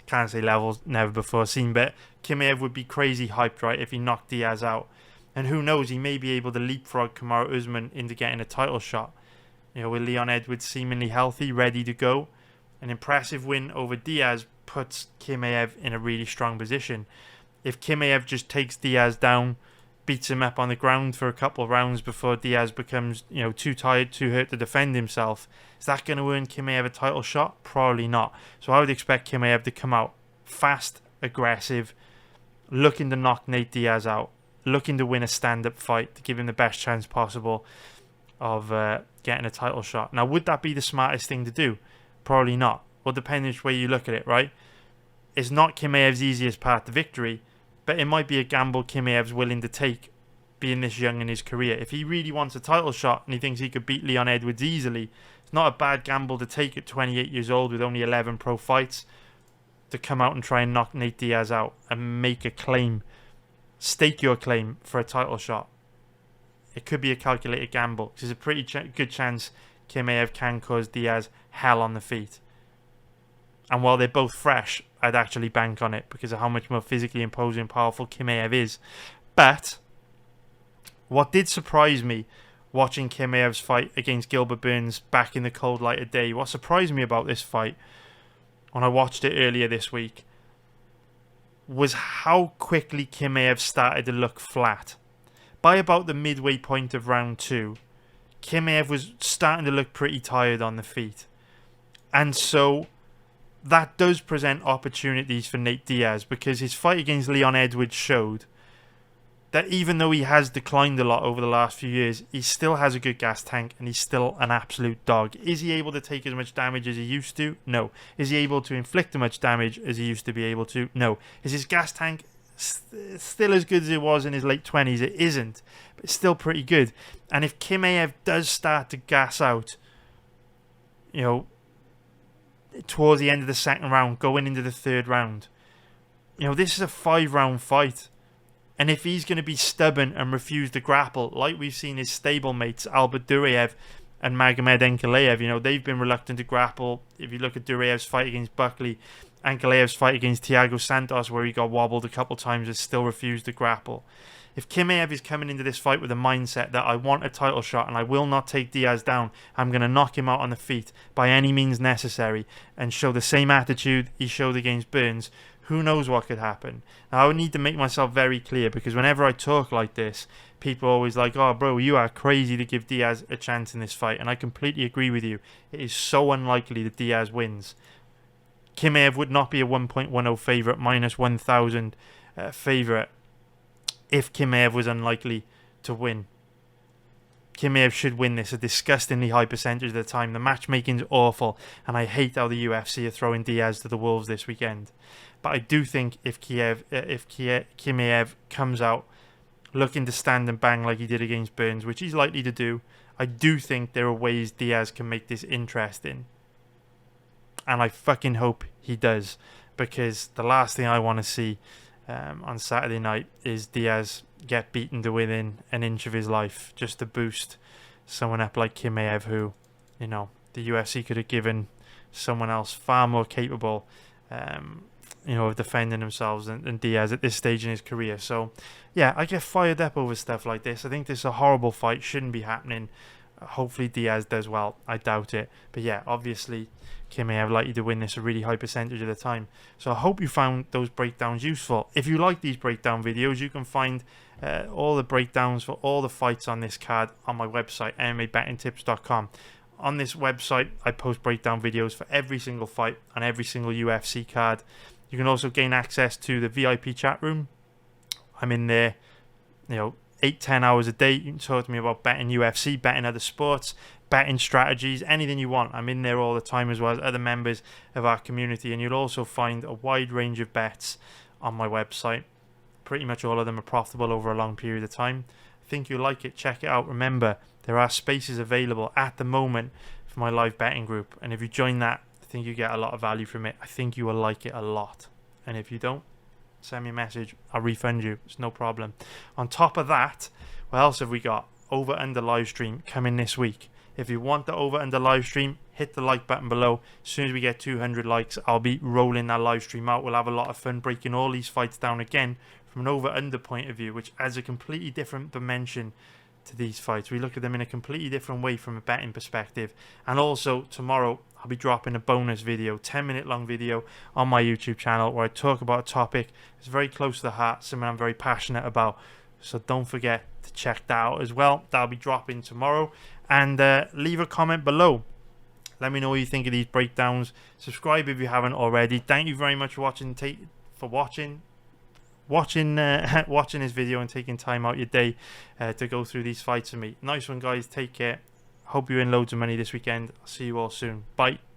Can't say levels never before seen, but Chimaev would be crazy hyped, right, if he knocked Diaz out. And who knows, he may be able to leapfrog Kamaru Usman into getting a title shot. With Leon Edwards seemingly healthy, ready to go. An impressive win over Diaz puts Chimaev in a really strong position. If Chimaev just takes Diaz down, beats him up on the ground for a couple of rounds before Diaz becomes, too tired, too hurt to defend himself, is that going to earn Chimaev a title shot? Probably not. So I would expect Chimaev to come out fast, aggressive, looking to knock Nate Diaz out, looking to win a stand-up fight to give him the best chance possible of getting a title shot. Now, would that be the smartest thing to do? Probably not. Well, depending which way you look at it, right? It's not Chimaev's easiest path to victory, but it might be a gamble Chimaev's willing to take, being this young in his career. If he really wants a title shot and he thinks he could beat Leon Edwards easily, it's not a bad gamble to take at 28 years old with only 11 pro fights, to come out and try and knock Nate Diaz out and make a claim. Stake your claim for a title shot. It could be a calculated gamble, because there's a pretty good chance Chimaev can cause Diaz hell on the feet. And while they're both fresh, I'd actually bank on it because of how much more physically imposing and powerful Chimaev is. But what did surprise me watching Chimaev's fight against Gilbert Burns back in the cold light of day, what surprised me about this fight when I watched it earlier this week, was how quickly Chimaev started to look flat. By about the midway point of round two, Chimaev was starting to look pretty tired on the feet. And so that does present opportunities for Nate Diaz, because his fight against Leon Edwards showed that even though he has declined a lot over the last few years, he still has a good gas tank and he's still an absolute dog. Is he able to take as much damage as he used to? No. Is he able to inflict as much damage as he used to be able to? No. Is his gas tank still as good as it was in his late 20s? It isn't, but it's still pretty good. And if Chimaev does start to gas out, towards the end of the second round, going into the third round, this is a 5-round fight. And if he's going to be stubborn and refuse to grapple, like we've seen his stablemates, Albert Duraev and Magomed Ankalaev, they've been reluctant to grapple. If you look at Duraev's fight against Buckley, Ankalaev's fight against Thiago Santos, where he got wobbled a couple times and still refused to grapple. If Chimaev is coming into this fight with a mindset that I want a title shot and I will not take Diaz down, I'm going to knock him out on the feet by any means necessary, and show the same attitude he showed against Burns, who knows what could happen. Now, I would need to make myself very clear, because whenever I talk like this, people are always like, oh bro, you are crazy to give Diaz a chance in this fight, and I completely agree with you. It is so unlikely that Diaz wins. Chimaev would not be a 1.10 favourite, minus 1,000 favourite, if Chimaev was unlikely to win. Chimaev should win this a disgustingly high percentage of the time. The matchmaking's awful, and I hate how the UFC are throwing Diaz to the wolves this weekend. But I do think if Chimaev comes out looking to stand and bang like he did against Burns, which he's likely to do, I do think there are ways Diaz can make this interesting. And I fucking hope he does, because the last thing I want to see on Saturday night is Diaz get beaten to within an inch of his life just to boost someone up like Chimaev, who, the UFC could have given someone else far more capable, of defending themselves than Diaz at this stage in his career. So, yeah, I get fired up over stuff like this. I think this is a horrible fight, shouldn't be happening. Hopefully Diaz does well. I doubt it. But yeah, obviously Chimaev likely to win this a really high percentage of the time. So I hope you found those breakdowns useful. If you like these breakdown videos, you can find all the breakdowns for all the fights on this card on my website, MMABettingTips.com. On this website, I post breakdown videos for every single fight on every single UFC card. You can also gain access to the VIP chat room. I'm in there, 8-10 hours a day. You can talk to me about betting UFC, betting other sports, betting strategies, anything you want. I'm in there all the time, as well as other members of our community, and you'll also find a wide range of bets on my website. Pretty much all of them are profitable over a long period of time. I think you'll like it. Check it out. Remember, there are spaces available at the moment for my live betting group, and if you join that, I think you get a lot of value from it. I think you will like it a lot, and if you don't, send me a message. I'll refund you. It's no problem. On top of that, what else have we got? Over under live stream coming this week. If you want the over under live stream, hit the like button below. As soon as we get 200 likes, I'll be rolling that live stream out. We'll have a lot of fun breaking all these fights down again from an over under point of view, which adds a completely different dimension to these fights. We look at them in a completely different way from a betting perspective. And also tomorrow I'll be dropping a bonus video, 10-minute long video on my YouTube channel, where I talk about a topic that's very close to the heart, something I'm very passionate about. So don't forget to check that out as well. That'll be dropping tomorrow. And leave a comment below. Let me know what you think of these breakdowns. Subscribe if you haven't already. Thank you very much for watching this video and taking time out your day to go through these fights with me. Nice one, guys. Take care. Hope you win loads of money this weekend. I'll see you all soon. Bye.